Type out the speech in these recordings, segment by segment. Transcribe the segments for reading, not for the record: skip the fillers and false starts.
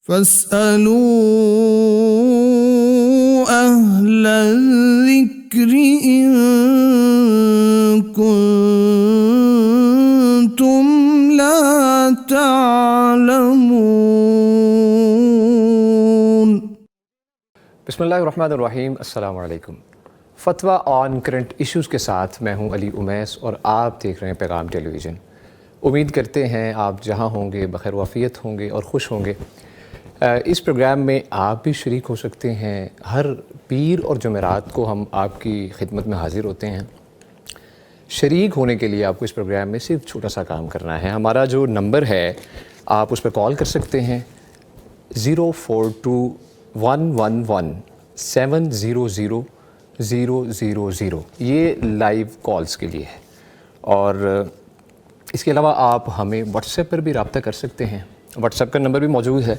فاسألوا أهل الذكر إن كنتم لا تعلمون۔ بسم اللہ الرحمن الرحیم۔ السلام علیکم۔ فتویٰ آن کرنٹ ایشوز کے ساتھ میں ہوں علی امیس اور آپ دیکھ رہے ہیں پیغام ٹیلی ویژن۔ امید کرتے ہیں آپ جہاں ہوں گے بخیر وافیت ہوں گے اور خوش ہوں گے۔ اس پروگرام میں آپ بھی شریک ہو سکتے ہیں۔ ہر پیر اور جمعرات کو ہم آپ کی خدمت میں حاضر ہوتے ہیں۔ شریک ہونے کے لیے آپ کو اس پروگرام میں صرف چھوٹا سا کام کرنا ہے۔ ہمارا جو نمبر ہے آپ اس پہ کال کر سکتے ہیں 04211170000۔ یہ لائیو کالز کے لیے ہے، اور اس کے علاوہ آپ ہمیں واٹس ایپ پر بھی رابطہ کر سکتے ہیں۔ واٹس ایپ کا نمبر بھی موجود ہے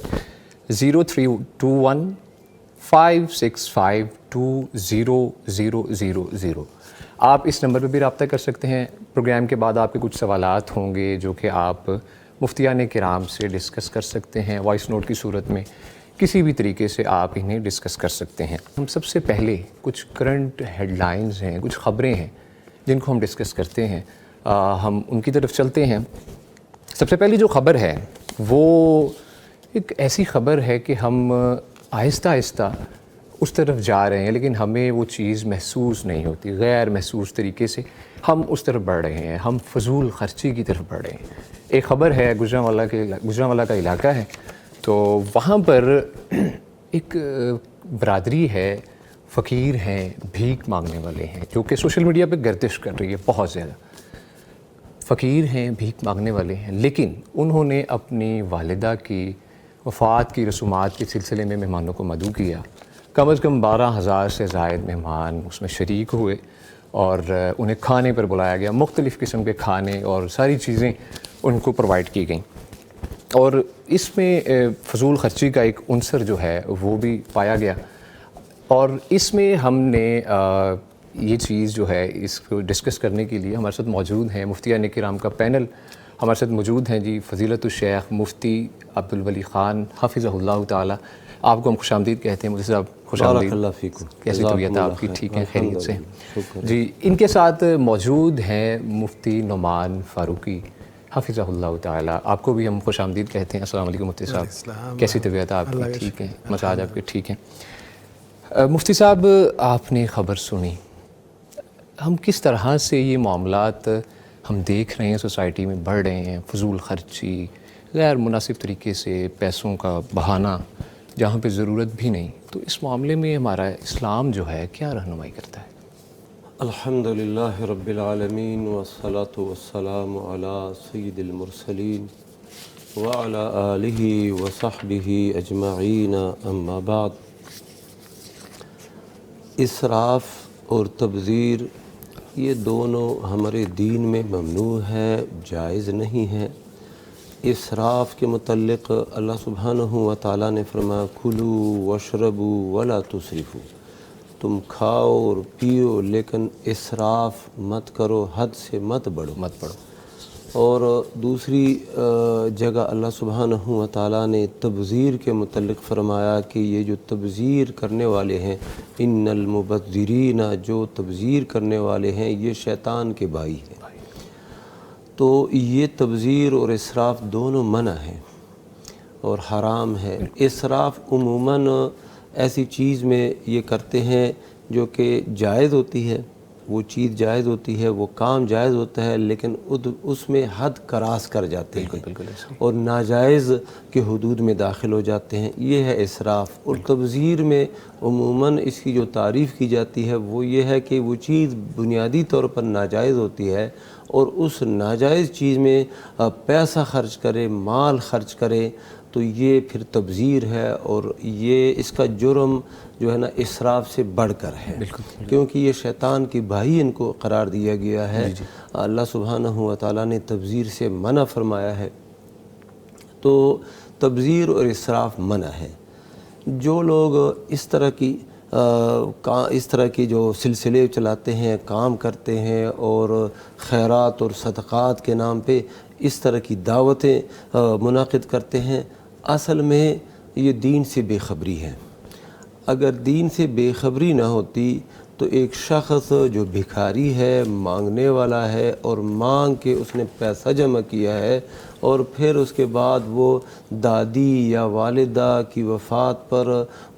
032156520000۔ آپ اس نمبر پہ بھی رابطہ کر سکتے ہیں۔ پروگرام کے بعد آپ کے کچھ سوالات ہوں گے جو کہ آپ مفتیان کرام سے ڈسکس کر سکتے ہیں، وائس نوٹ کی صورت میں کسی بھی طریقے سے آپ انہیں ڈسکس کر سکتے ہیں۔ ہم سب سے پہلے کچھ کرنٹ ہیڈ لائنز ہیں، کچھ خبریں ہیں جن کو ہم ڈسکس کرتے ہیں، ہم ان کی طرف چلتے ہیں۔ سب سے پہلی جو خبر ہے وہ ایک ایسی خبر ہے کہ ہم آہستہ آہستہ اس طرف جا رہے ہیں، لیکن ہمیں وہ چیز محسوس نہیں ہوتی، غیر محسوس طریقے سے ہم اس طرف بڑھ رہے ہیں، ہم فضول خرچی کی طرف بڑھ رہے ہیں۔ ایک خبر ہے گوجرانوالہ کا علاقہ ہے، تو وہاں پر ایک برادری ہے، فقیر ہیں، بھیک مانگنے والے ہیں، جو کہ سوشل میڈیا پہ گردش کر رہی ہے بہت زیادہ۔ فقیر ہیں، بھیک مانگنے والے ہیں، لیکن انہوں نے اپنی والدہ کی وفات کی رسومات کے سلسلے میں مہمانوں کو مدعو کیا۔ کم از کم 12,000 سے زائد مہمان اس میں شریک ہوئے اور انہیں کھانے پر بلایا گیا، مختلف قسم کے کھانے اور ساری چیزیں ان کو پرووائڈ کی گئیں، اور اس میں فضول خرچی کا ایک عنصر جو ہے وہ بھی پایا گیا۔ اور اس میں ہم نے یہ چیز جو ہے اس کو ڈسکس کرنے کے لیے ہمارے ساتھ موجود ہیں مفتیان کرام کا پینل ہمارے ساتھ موجود ہیں جی۔ فضیلت الشیخ مفتی عبدالولی خان حفظہ اللہ تعالی، آپ کو ہم خوش آمدید کہتے ہیں۔ مفتی صاحب خوش آمدید۔ بارک اللہ فیکم۔ کیسی طبیعت ہے آپ کی؟ ٹھیک ہے، خیریت سے جی۔ ان کے ساتھ موجود ہیں مفتی نعمان فاروقی حفظہ اللہ تعالی، آپ کو بھی ہم خوش آمدید کہتے ہیں۔ السلام علیکم مفتی صاحب، کیسی طبیعت ہے آپ کی؟ ٹھیک ہے، مزاج آپ کے ٹھیک ہیں؟ مفتی صاحب، آپ نے خبر سنی، ہم کس طرح سے یہ معاملات ہم دیکھ رہے ہیں سوسائٹی میں بڑھ رہے ہیں، فضول خرچی، غیر مناسب طریقے سے پیسوں کا بہانہ جہاں پہ ضرورت بھی نہیں، تو اس معاملے میں ہمارا اسلام جو ہے کیا رہنمائی کرتا ہے؟ الحمدللہ رب العالمین والصلاة والسلام علی سید المرسلین وعلی آلہ وصحبہ اجمعین، اما بعد۔ اسراف اور تبذیر یہ دونوں ہمارے دین میں ممنوع ہے، جائز نہیں ہے۔ اسراف کے متعلق اللہ سبحانہ و تعالیٰ نے فرمایا کُلُوا واشربوا ولا تسرفوا، تم کھاؤ اور پیو لیکن اسراف مت کرو، حد سے مت بڑھو۔ اور دوسری جگہ اللہ سبحانہ و تعالیٰ نے تبذیر کے متعلق فرمایا کہ یہ جو تبذیر کرنے والے ہیں، ان المبذرین، جو تبذیر کرنے والے ہیں یہ شیطان کے بھائی ہیں۔ تو یہ تبذیر اور اسراف دونوں منع ہیں اور حرام ہے۔ اسراف عموماً ایسی چیز میں یہ کرتے ہیں جو کہ جائز ہوتی ہے، وہ چیز جائز ہوتی ہے، وہ کام جائز ہوتا ہے، لیکن اس میں حد کراس کر جاتے ہیں اور ناجائز کے حدود میں داخل ہو جاتے ہیں، یہ ہے اسراف۔ اور تبذیر میں عموماً اس کی جو تعریف کی جاتی ہے وہ یہ ہے کہ وہ چیز بنیادی طور پر ناجائز ہوتی ہے اور اس ناجائز چیز میں پیسہ خرچ کرے، مال خرچ کرے، تو یہ پھر تبذیر ہے، اور یہ اس کا جرم جو ہے نا اسراف سے بڑھ کر ہے، کیونکہ یہ شیطان کی بھائی ان کو قرار دیا گیا ہے۔ اللہ سبحانہ و تعالیٰ نے تبذیر سے منع فرمایا ہے، تو تبذیر اور اسراف منع ہے۔ جو لوگ اس طرح کی جو سلسلے چلاتے ہیں، کام کرتے ہیں اور خیرات اور صدقات کے نام پہ اس طرح کی دعوتیں منعقد کرتے ہیں، اصل میں یہ دین سے بے خبری ہے۔ اگر دین سے بے خبری نہ ہوتی تو ایک شخص جو بھکاری ہے، مانگنے والا ہے، اور مانگ کے اس نے پیسہ جمع کیا ہے اور پھر اس کے بعد وہ دادی یا والدہ کی وفات پر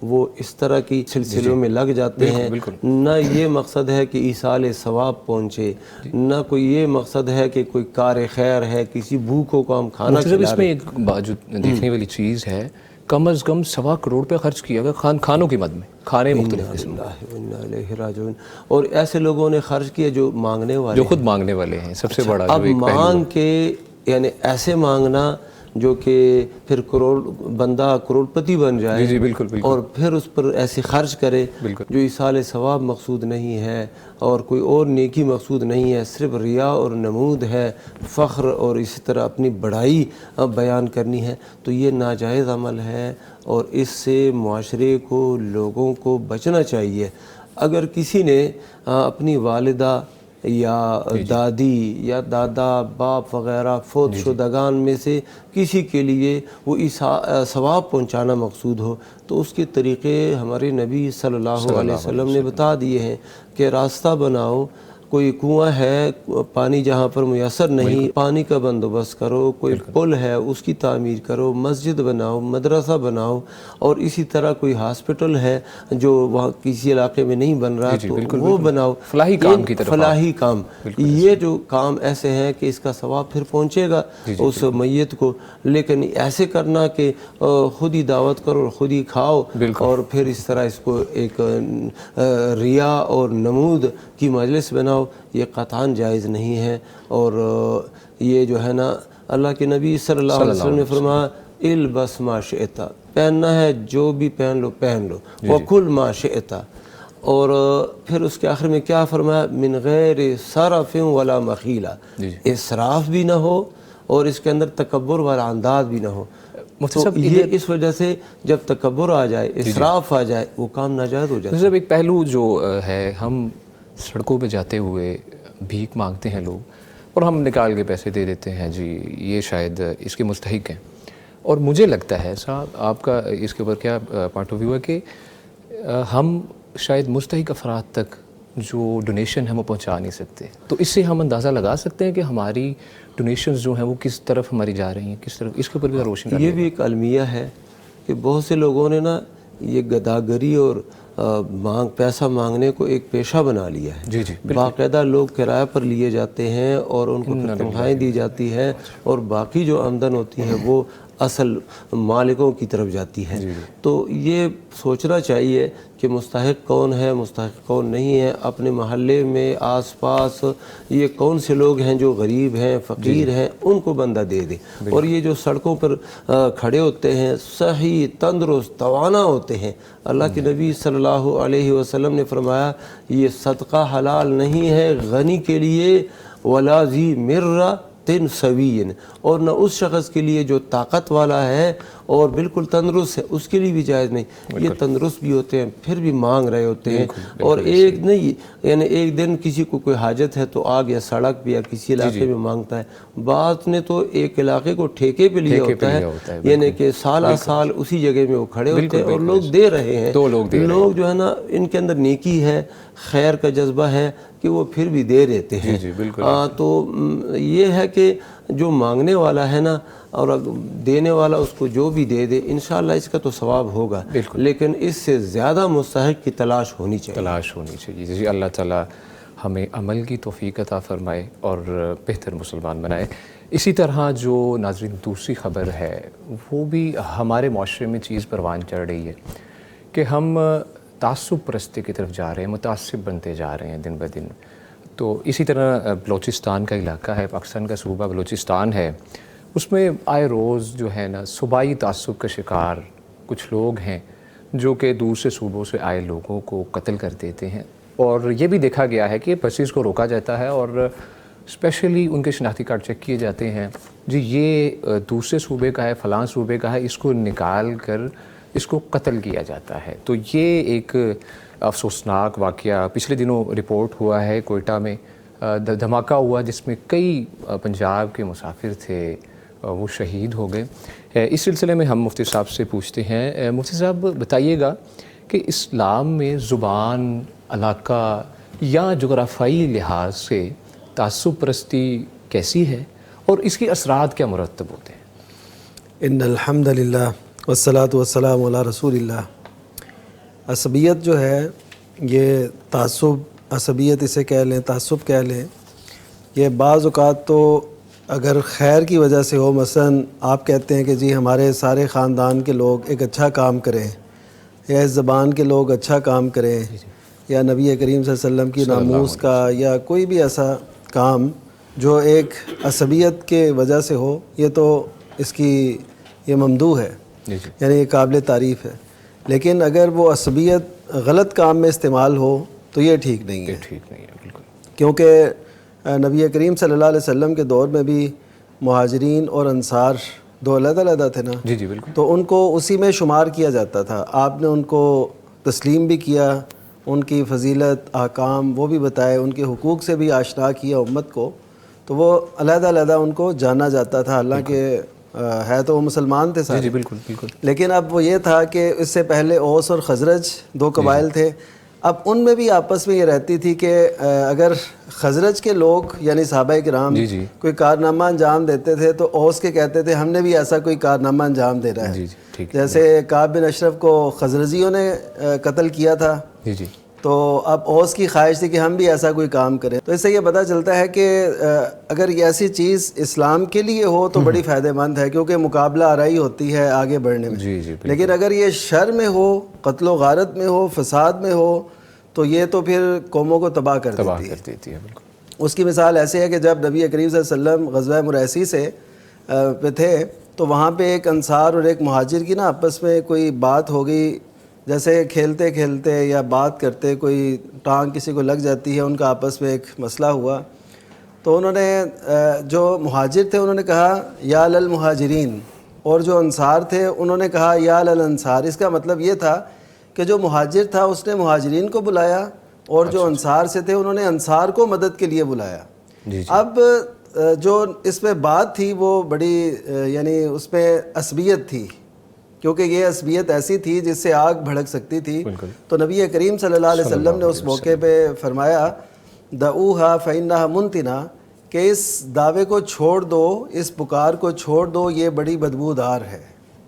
وہ اس طرح کی سلسلوں میں لگ جاتے ہیں، نہ یہ مقصد ہے کہ ایصال ثواب پہنچے، نہ کوئی یہ مقصد ہے کہ کوئی کار خیر ہے، کسی بھوکوں کو ہم کھانا کھلا رہے ہیں۔ اس میں ایک بات جو دیکھنے والی چیز ہے، کم از کم 1.25 کروڑ پہ خرچ کیا گیا کھانوں کی مد میں، کھانے مختلف قسم راجعون، اور ایسے لوگوں نے خرچ کیا جو مانگنے والے جو خود مانگنے والے ہیں، سب سے بڑا اب جو ایک مانگ کے یعنی ایسے مانگنا جو کہ پھر بندہ کروڑپتی بن جائے، جی بالکل اور پھر اس پر ایسے خرچ کرے جو ایصال ثواب مقصود نہیں ہے اور کوئی اور نیکی مقصود نہیں ہے، صرف ریا اور نمود ہے، فخر اور اسی طرح اپنی بڑائی بیان کرنی ہے، تو یہ ناجائز عمل ہے اور اس سے معاشرے کو، لوگوں کو بچنا چاہیے۔ اگر کسی نے اپنی والدہ یا دادی یا دادا باپ وغیرہ فوت شدگان میں سے کسی کے لیے وہ ثواب پہنچانا مقصود ہو تو اس کے طریقے ہمارے نبی صلی اللہ علیہ وسلم نے بتا دیے ہیں کہ راستہ بناؤ، کوئی کنواں ہے، پانی جہاں پر میسر نہیں، پانی کا بندوبست کرو، کوئی پل ہے اس کی تعمیر کرو، مسجد بناؤ، مدرسہ بناؤ، اور اسی طرح کوئی ہاسپٹل ہے جو وہاں کسی علاقے میں نہیں بن رہا تو وہ بناؤ، فلاحی کام کی طرف، فلاحی کام۔ یہ جو کام ایسے ہیں کہ اس کا ثواب پھر پہنچے گا اس میت کو، لیکن ایسے کرنا کہ خود ہی دعوت کرو اور خود ہی کھاؤ اور پھر اس طرح اس کو ایک ریا اور نمود کی مجلس بناؤ، یہ قطعاً جائز نہیں ہے۔ اور یہ جو ہے نا، اللہ کے نبی صلی اللہ علیہ وسلم نے فرمایا البس ما شئت، پہننا ہے جو بھی پہن لو پہن لو، وکل ما شئت، اور پھر اس کے آخر میں کیا فرمایا، من غیر صرف ولا مخیلہ، اسراف بھی نہ ہو اور اس کے اندر تکبر والا انداز بھی نہ ہو۔ تو یہ اس وجہ سے جب تکبر آ جائے، اسراف آ جائے، وہ کام ناجائز ہو جاتا ہے۔ ایک پہلو جو ہے، ہم سڑکوں پہ جاتے ہوئے بھیک مانگتے ہیں لوگ اور ہم نکال کے پیسے دے دیتے ہیں، جی یہ شاید اس کے مستحق ہیں، اور مجھے لگتا ہے صاحب آپ کا اس کے اوپر کیا پوائنٹ آف ویو ہے کہ ہم شاید مستحق افراد تک جو ڈونیشن ہے وہ پہنچا نہیں سکتے، تو اس سے ہم اندازہ لگا سکتے ہیں کہ ہماری ڈونیشنز جو ہیں وہ کس طرف ہماری جا رہی ہیں، کس طرف، اس کے اوپر بھی روشن کریں۔ یہ بھی ایک المیہ ہے کہ بہت سے لوگوں نے نا یہ گداگری اور پیسہ مانگنے کو ایک پیشہ بنا لیا ہے۔ باقاعدہ لوگ کرایہ پر لیے جاتے ہیں اور ان کو تنخواہیں دی جاتی ہیں اور باقی جو آمدن ہوتی ہے وہ اصل مالکوں کی طرف جاتی ہے۔ تو یہ سوچنا چاہیے کہ مستحق کون ہے، مستحق کون نہیں ہے، اپنے محلے میں آس پاس یہ کون سے لوگ ہیں جو غریب ہیں، فقیر ہیں، ان کو بندہ دے دے۔ اور یہ جو سڑکوں پر کھڑے ہوتے ہیں، صحیح تندرست توانا ہوتے ہیں، اللہ کے نبی صلی اللہ علیہ وسلم نے فرمایا یہ صدقہ حلال نہیں ہے غنی کے لیے، ولا ذی مرہ سوین، اور نہ اس شخص کے لیے جو طاقت والا ہے اور بالکل تندرست ہے اس کے لیے بھی جائز نہیں۔ یہ تندرست بھی ہوتے ہیں پھر بھی مانگ رہے ہوتے ہیں، اور ایک نہیں یعنی ایک دن کسی کو کوئی حاجت ہے تو آگ یا سڑک پہ یا کسی علاقے میں مانگتا ہے، بعض نے تو ایک علاقے کو ٹھیکے پہ لیا ہوتا ہے، یعنی کہ سالہ سال اسی جگہ میں وہ کھڑے ہوتے ہیں اور لوگ دے رہے ہیں۔ لوگ جو ہے نا ان کے اندر نیکی ہے، خیر کا جذبہ ہے کہ وہ پھر بھی دے دیتے ہیں۔ تو یہ ہے کہ جو مانگنے والا ہے نا اور دینے والا اس کو جو بھی دے دے، انشاءاللہ اس کا تو ثواب ہوگا، لیکن اس سے زیادہ مستحق کی تلاش ہونی چاہیے۔ جی اللہ تعالیٰ ہمیں عمل کی توفیق عطا فرمائے اور بہتر مسلمان بنائے۔ اسی طرح جو ناظرین دوسری خبر ہے وہ بھی ہمارے معاشرے میں چیز پروان چڑھ رہی ہے کہ ہم تعصب پرستی کی طرف جا رہے ہیں، متعصب بنتے جا رہے ہیں دن بہ دن۔ تو اسی طرح بلوچستان کا علاقہ ہے، پاکستان کا صوبہ بلوچستان ہے، اس میں آئے روز جو ہے نا صوبائی تعصب کا شکار کچھ لوگ ہیں جو کہ دوسرے صوبوں سے آئے لوگوں کو قتل کر دیتے ہیں، اور یہ بھی دیکھا گیا ہے کہ بسیز کو روکا جاتا ہے اور اسپیشلی ان کے شناختی کارڈ چیک کیے جاتے ہیں، جی یہ دوسرے صوبے کا ہے، فلاں صوبے کا ہے، اس کو نکال کر اس کو قتل کیا جاتا ہے۔ تو یہ ایک افسوسناک واقعہ پچھلے دنوں رپورٹ ہوا ہے، کوئٹہ میں دھماکہ ہوا جس میں کئی پنجاب کے مسافر تھے وہ شہید ہو گئے۔ اس سلسلے میں ہم مفتی صاحب سے پوچھتے ہیں، مفتی صاحب بتائیے گا کہ اسلام میں زبان، علاقہ یا جغرافیائی لحاظ سے تعصب پرستی کیسی ہے اور اس کے اثرات کیا مرتب ہوتے ہیں؟ ان الحمد للہ والصلاۃ والسلام علی رسول اللہ۔ عصبیت جو ہے یہ تعصب، عصبیت اسے کہہ لیں، تعصب کہہ لیں، یہ بعض اوقات تو اگر خیر کی وجہ سے ہو، مثلا آپ کہتے ہیں کہ جی ہمارے سارے خاندان کے لوگ ایک اچھا کام کریں، یا اس زبان کے لوگ اچھا کام کریں، یا نبی کریم صلی اللہ علیہ وسلم کی ناموس کا یا کوئی بھی ایسا کام جو ایک عصبیت کے وجہ سے ہو، یہ تو اس کی یہ ممدوح ہے، یعنی یہ قابل تعریف ہے۔ لیکن اگر وہ عصبیت غلط کام میں استعمال ہو تو یہ ٹھیک نہیں ہے، ٹھیک نہیں ہے بالکل، کیونکہ نبی کریم صلی اللہ علیہ وسلم کے دور میں بھی مہاجرین اور انصار دو علیحدہ علیحدہ تھے نا، جی بالکل، تو ان کو اسی میں شمار کیا جاتا تھا۔ آپ نے ان کو تسلیم بھی کیا، ان کی فضیلت، احکام وہ بھی بتائے، ان کے حقوق سے بھی آشنا کیا امت کو، تو وہ علیحدہ علیحدہ ان کو جانا جاتا تھا، حالانکہ ہے تو وہ مسلمان تھے سارے، جی بالکل بالکل، لیکن اب وہ یہ تھا کہ اس سے پہلے اوس اور خزرج دو قبائل تھے۔ اب ان میں بھی آپس میں یہ رہتی تھی کہ اگر خزرج کے لوگ یعنی صحابہ کرام کوئی کارنامہ انجام دیتے تھے تو اوس کے کہتے تھے ہم نے بھی ایسا کوئی کارنامہ انجام دے رہا ہے، جیسے کعب بن اشرف کو خزرجیوں نے قتل کیا تھا، تو اب اوس کی خواہش تھی کہ ہم بھی ایسا کوئی کام کریں۔ تو اس سے یہ پتہ چلتا ہے کہ اگر یہ ایسی چیز اسلام کے لیے ہو تو بڑی فائدہ مند ہے، کیونکہ مقابلہ آرائی ہوتی ہے آگے بڑھنے میں، لیکن اگر یہ شر میں ہو، قتل و غارت میں ہو، فساد میں ہو، تو یہ تو پھر قوموں کو تباہ کر دیتی ہے۔ اس کی مثال ایسے ہے کہ جب نبی کریم صلی اللہ علیہ وسلم غزوہ مریسی سے پہ تھے تو وہاں پہ ایک انصار اور ایک مہاجر کی نا آپس میں کوئی بات ہو گئی، جیسے کھیلتے کھیلتے یا بات کرتے کوئی ٹانگ کسی کو لگ جاتی ہے، ان کا آپس میں ایک مسئلہ ہوا، تو انہوں نے جو مہاجر تھے انہوں نے کہا یا للمہاجرین، اور جو انصار تھے انہوں نے کہا یا للانصار۔ اس کا مطلب یہ تھا کہ جو مہاجر تھا اس نے مہاجرین کو بلایا اور جو انصار سے تھے انہوں نے انصار کو مدد کے لیے بلایا۔ اب جو اس پہ بات تھی وہ بڑی یعنی اس پہ عصبیت تھی، کیونکہ یہ عصبیت ایسی تھی جس سے آگ بھڑک سکتی تھی، تو نبی کریم صلی اللہ علیہ وسلم نے اس موقع پہ فرمایا دعوہا فإنہا منتنا، کہ اس دعوے کو چھوڑ دو، اس پکار کو چھوڑ دو، یہ بڑی بدبودار ہے،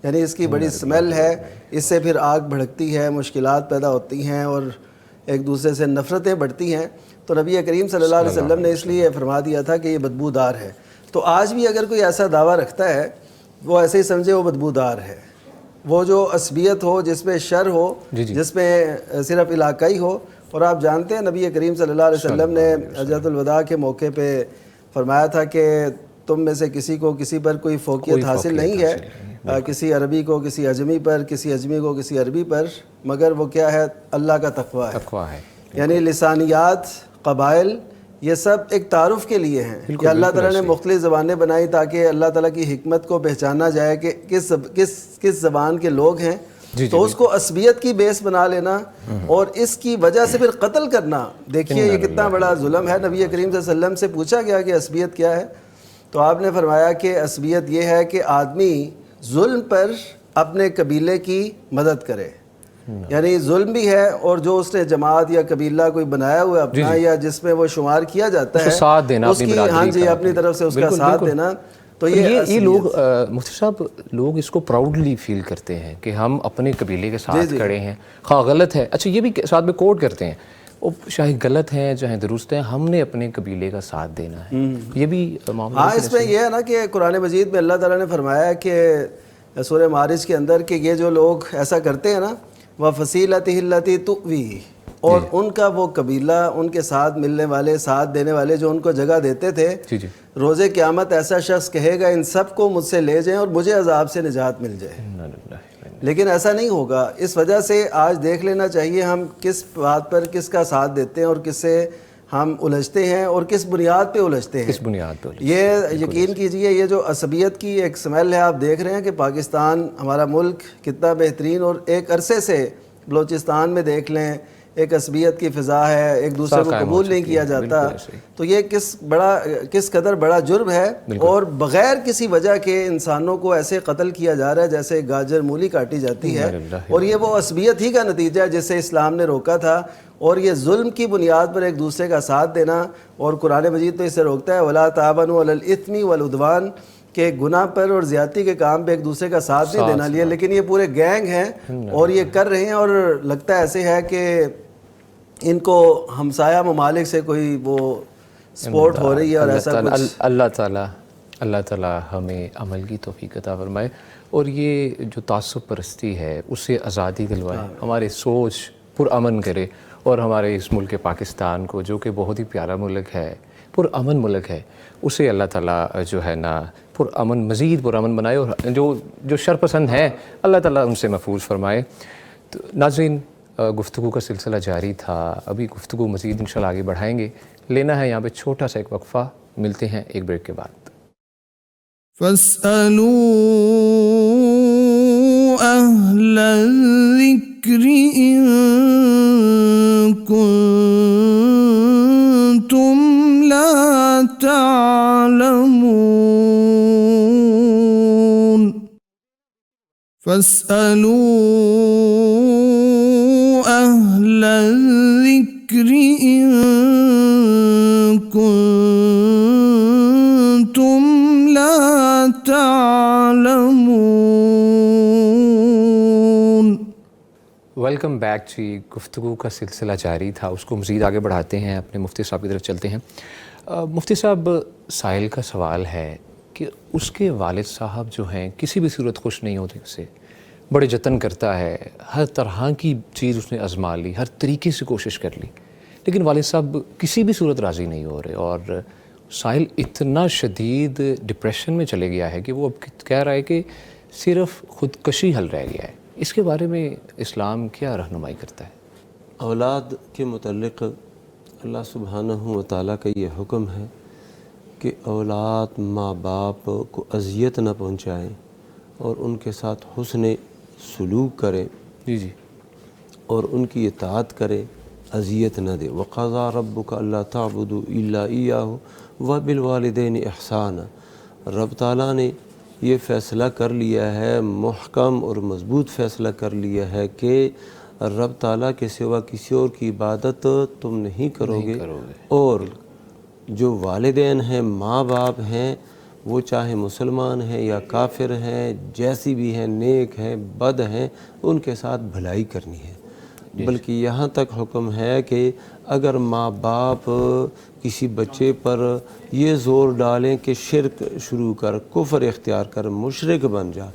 یعنی اس کی بڑی سمیل ہے، اس سے پھر آگ بھڑکتی ہے، مشکلات پیدا ہوتی ہیں اور ایک دوسرے سے نفرتیں بڑھتی ہیں۔ تو نبی کریم صلی اللہ علیہ وسلم نے اس لیے فرما دیا تھا کہ یہ بدبودار ہے۔ تو آج بھی اگر کوئی ایسا دعویٰ رکھتا ہے وہ ایسے ہی سمجھے وہ بدبودار ہے، وہ جو عصبیت ہو، جس میں شر ہو، جس میں صرف علاقائی ہو۔ اور آپ جانتے ہیں نبی کریم صلی اللہ علیہ وسلم نے حجۃ الوداع کے موقع پہ فرمایا تھا کہ تم میں سے کسی کو کسی پر کوئی فوقیت حاصل نہیں ہے، کسی عربی کو کسی اجمی پر، کسی اجمی کو کسی عربی پر، مگر وہ کیا ہے؟ اللہ کا تقویٰ ہے۔ یعنی لسانیات، قبائل، یہ سب ایک تعارف کے لیے ہیں کہ اللہ تعالیٰ نے مختلف زبانیں بنائی تاکہ اللہ تعالیٰ کی حکمت کو پہچانا جائے کہ کس زبان کے لوگ ہیں، تو اس کو عصبیت کی بیس بنا لینا اور اس کی وجہ سے پھر قتل کرنا، دیکھیے یہ کتنا بڑا ظلم ہے۔ نبی کریم صلی اللہ علیہ وسلم سے پوچھا گیا کہ عصبیت کیا ہے، تو آپ نے فرمایا کہ عصبیت یہ ہے کہ آدمی ظلم پر اپنے قبیلے کی مدد کرے، یعنی ظلم بھی ہے، اور جو اس نے جماعت یا قبیلہ کوئی بنایا ہوا اپنا یا جس میں وہ شمار کیا جاتا ہے، ساتھ دینا، اس کی ہاں جی اپنی طرف سے اس کا ساتھ دینا، تو یہ لوگ مفتی صاحب لوگ اس کو پراؤڈلی فیل کرتے ہیں کہ ہم اپنے قبیلے کے ساتھ کھڑے ہیں، خواہ غلط ہے، اچھا یہ بھی ساتھ میں کوٹ کرتے ہیں وہ چاہے غلط ہیں چاہے درست ہیں، ہم نے اپنے قبیلے کا ساتھ دینا ہے، یہ بھی معاملہ۔ ہاں اس میں یہ ہے نا کہ قرآن مجید میں اللہ تعالیٰ نے فرمایا کہ سورہ معارج کے اندر کہ یہ جو لوگ ایسا کرتے ہیں نا وَفَصِيلَتِهِ الَّتِي تُؤْوِيهِ، اور ان کا وہ قبیلہ، ان کے ساتھ ملنے والے، ساتھ دینے والے جو ان کو جگہ دیتے تھے، روز قیامت ایسا شخص کہے گا ان سب کو مجھ سے لے جائیں اور مجھے عذاب سے نجات مل جائے، لیکن ایسا نہیں ہوگا۔ اس وجہ سے آج دیکھ لینا چاہیے ہم کس بات پر کس کا ساتھ دیتے ہیں اور کس سے ہم الجھتے ہیں اور کس بنیاد پہ الجھتے ہیں، کس بنیاد پہ۔ یہ یقین کیجئے یہ جو عصبیت کی ایک سمیل ہے، آپ دیکھ رہے ہیں کہ پاکستان ہمارا ملک کتنا بہترین، اور ایک عرصے سے بلوچستان میں دیکھ لیں ایک عصبیت کی فضا ہے, ایک دوسرے کو قبول نہیں کیا جاتا, تو یہ کس قدر بڑا جرم ہے. اور بغیر کسی وجہ کے انسانوں کو ایسے قتل کیا جا رہا ہے جیسے گاجر مولی کاٹی جاتی ہے, اور یہ وہ عصبیت ہی کا نتیجہ ہے جسے اسلام نے روکا تھا. اور یہ ظلم کی بنیاد پر ایک دوسرے کا ساتھ دینا, اور قرآن مجید تو اسے روکتا ہے وَلَا تَعَاوَنُوا عَلَى الْإِثْمِ وَالْعُدْوَانِ, کہ گناہ پر اور زیادتی کے کام پہ ایک دوسرے کا ساتھ نہیں دینا لیا. لیکن یہ پورے گینگ ہیں اور یہ کر رہے ہیں, اور لگتا ہے ایسے ہے کہ ان کو ہمسایہ ممالک سے کوئی وہ سپورٹ ہو رہی ہے اور ایسا کچھ. اللہ تعالیٰ ہمیں عمل کی توفیق عطا فرمائے, اور یہ جو تعصب پرستی ہے اسے آزادی دلوائے, ہمارے سوچ پرامن کرے, اور ہمارے اس ملک پاکستان کو جو کہ بہت ہی پیارا ملک ہے, پرامن ملک ہے, اسے اللہ تعالیٰ جو ہے نا پرامن, مزید پرامن بنائے, اور جو شرپسند ہیں اللہ تعالیٰ ان سے محفوظ فرمائے. تو ناظرین, گفتگو کا سلسلہ جاری تھا, ابھی گفتگو مزید انشاءاللہ آگے بڑھائیں گے. لینا ہے یہاں پہ چھوٹا سا ایک وقفہ, ملتے ہیں ایک بریک کے بعد. فاسألوا أهل الذكر إن كنتم لا تعلمون. فاسألوا أهل الذكر إن كنتم لا تعلمون. ویلکم بیک جی. گفتگو کا سلسلہ جاری تھا, اس کو مزید آگے بڑھاتے ہیں, اپنے مفتی صاحب کی طرف چلتے ہیں. مفتی صاحب, سائل کا سوال ہے کہ اس کے والد صاحب جو ہیں کسی بھی صورت خوش نہیں ہوتے اسے, بڑے جتن کرتا ہے, ہر طرح کی چیز اس نے آزما لی, ہر طریقے سے کوشش کر لی, لیکن والد صاحب کسی بھی صورت راضی نہیں ہو رہے, اور سائل اتنا شدید ڈپریشن میں چلے گیا ہے کہ وہ اب کہہ رہا ہے کہ صرف خودکشی حل رہ گیا ہے. اس کے بارے میں اسلام کیا رہنمائی کرتا ہے؟ اولاد کے متعلق اللہ سبحانہ و تعالیٰ کا یہ حکم ہے کہ اولاد ماں باپ کو اذیت نہ پہنچائیں اور ان کے ساتھ حسن سلوک کریں, جی, اور ان کی اطاعت کرے, اذیت نہ دے. وَقَضَىٰ رَبُّكَ أَلَّا تَعْبُدُوا إِلَّا إِيَّاهُ وَبِالْوَالِدَيْنِ إِحْسَانًا. رب تعالیٰ نے یہ فیصلہ کر لیا ہے, محکم اور مضبوط فیصلہ کر لیا ہے کہ رب تعالیٰ کے سوا کسی اور کی عبادت تم نہیں کرو گے, اور جو والدین ہیں, ماں باپ ہیں, وہ چاہے مسلمان ہیں یا کافر ہیں, جیسی بھی ہیں, نیک ہیں, بد ہیں, ان کے ساتھ بھلائی کرنی ہے. بلکہ یہاں تک حکم ہے کہ اگر ماں باپ کسی بچے پر یہ زور ڈالیں کہ شرک شروع کر, کفر اختیار کر, مشرک بن جا,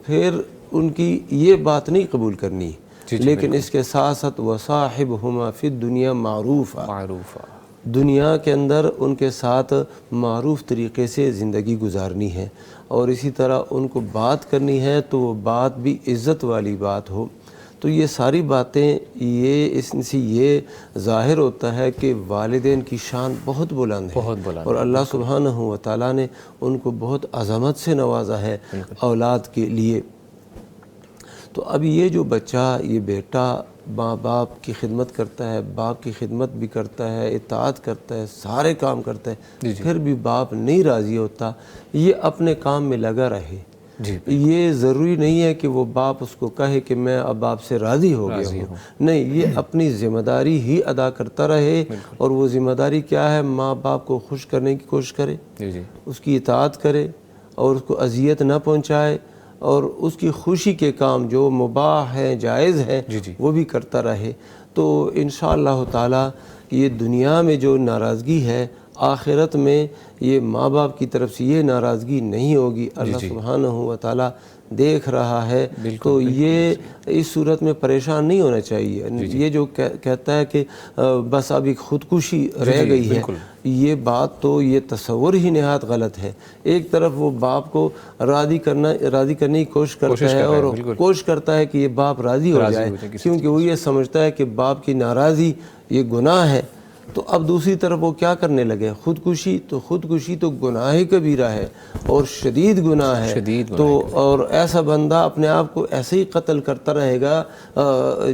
پھر ان کی یہ بات نہیں قبول کرنی, لیکن اس کے ساتھ ساتھ وَصَاحِبْهُمَا فِي الدُّنْيَا مَعْرُوفًا, دنیا کے اندر ان کے ساتھ معروف طریقے سے زندگی گزارنی ہے, اور اسی طرح ان کو بات کرنی ہے تو وہ بات بھی عزت والی بات ہو. تو یہ ساری باتیں, اس سے یہ ظاہر ہوتا ہے کہ والدین کی شان بہت بلند ہے, اور اللہ سبحانہ و تعالیٰ نے ان کو بہت عظمت سے نوازا ہے اولاد کے لیے. تو اب یہ جو بچہ, یہ بیٹا ماں باپ کی خدمت کرتا ہے, باپ کی خدمت بھی کرتا ہے, اطاعت کرتا ہے, سارے کام کرتا ہے, پھر بھی باپ نہیں راضی ہوتا, یہ اپنے کام میں لگا رہے. یہ ضروری نہیں ہے کہ وہ باپ اس کو کہے کہ میں اب آپ سے راضی ہو گیا ہوں, نہیں, یہ اپنی ذمہ داری ہی ادا کرتا رہے, اور وہ ذمہ داری کیا ہے, ماں باپ کو خوش کرنے کی کوشش کرے, اس کی اطاعت کرے, اور اس کو اذیت نہ پہنچائے, اور اس کی خوشی کے کام جو مباح ہیں, جائز ہیں, وہ بھی کرتا رہے. تو انشاءاللہ تعالی یہ دنیا میں جو ناراضگی ہے, آخرت میں یہ ماں باپ کی طرف سے یہ ناراضگی نہیں ہوگی. اللہ سبحانہ و تعالیٰ دیکھ رہا ہے, تو یہ اس صورت میں پریشان نہیں ہونا چاہیے. یہ جو کہتا ہے کہ بس اب ایک خودکشی رہ گئی ہے, یہ بات تو, یہ تصور ہی نہایت غلط ہے. ایک طرف وہ باپ کو راضی کرنے کی کوشش کرتا ہے, اور کوشش کرتا ہے کہ یہ باپ راضی ہو جائے, کیونکہ وہ یہ سمجھتا ہے کہ باپ کی ناراضی یہ گناہ ہے. تو اب دوسری طرف وہ کیا کرنے لگے خودکشی. تو خودکشی تو گناہ کبیرہ ہے اور شدید گناہ ہے. تو اور ایسا بندہ اپنے آپ کو ایسے ہی قتل کرتا رہے گا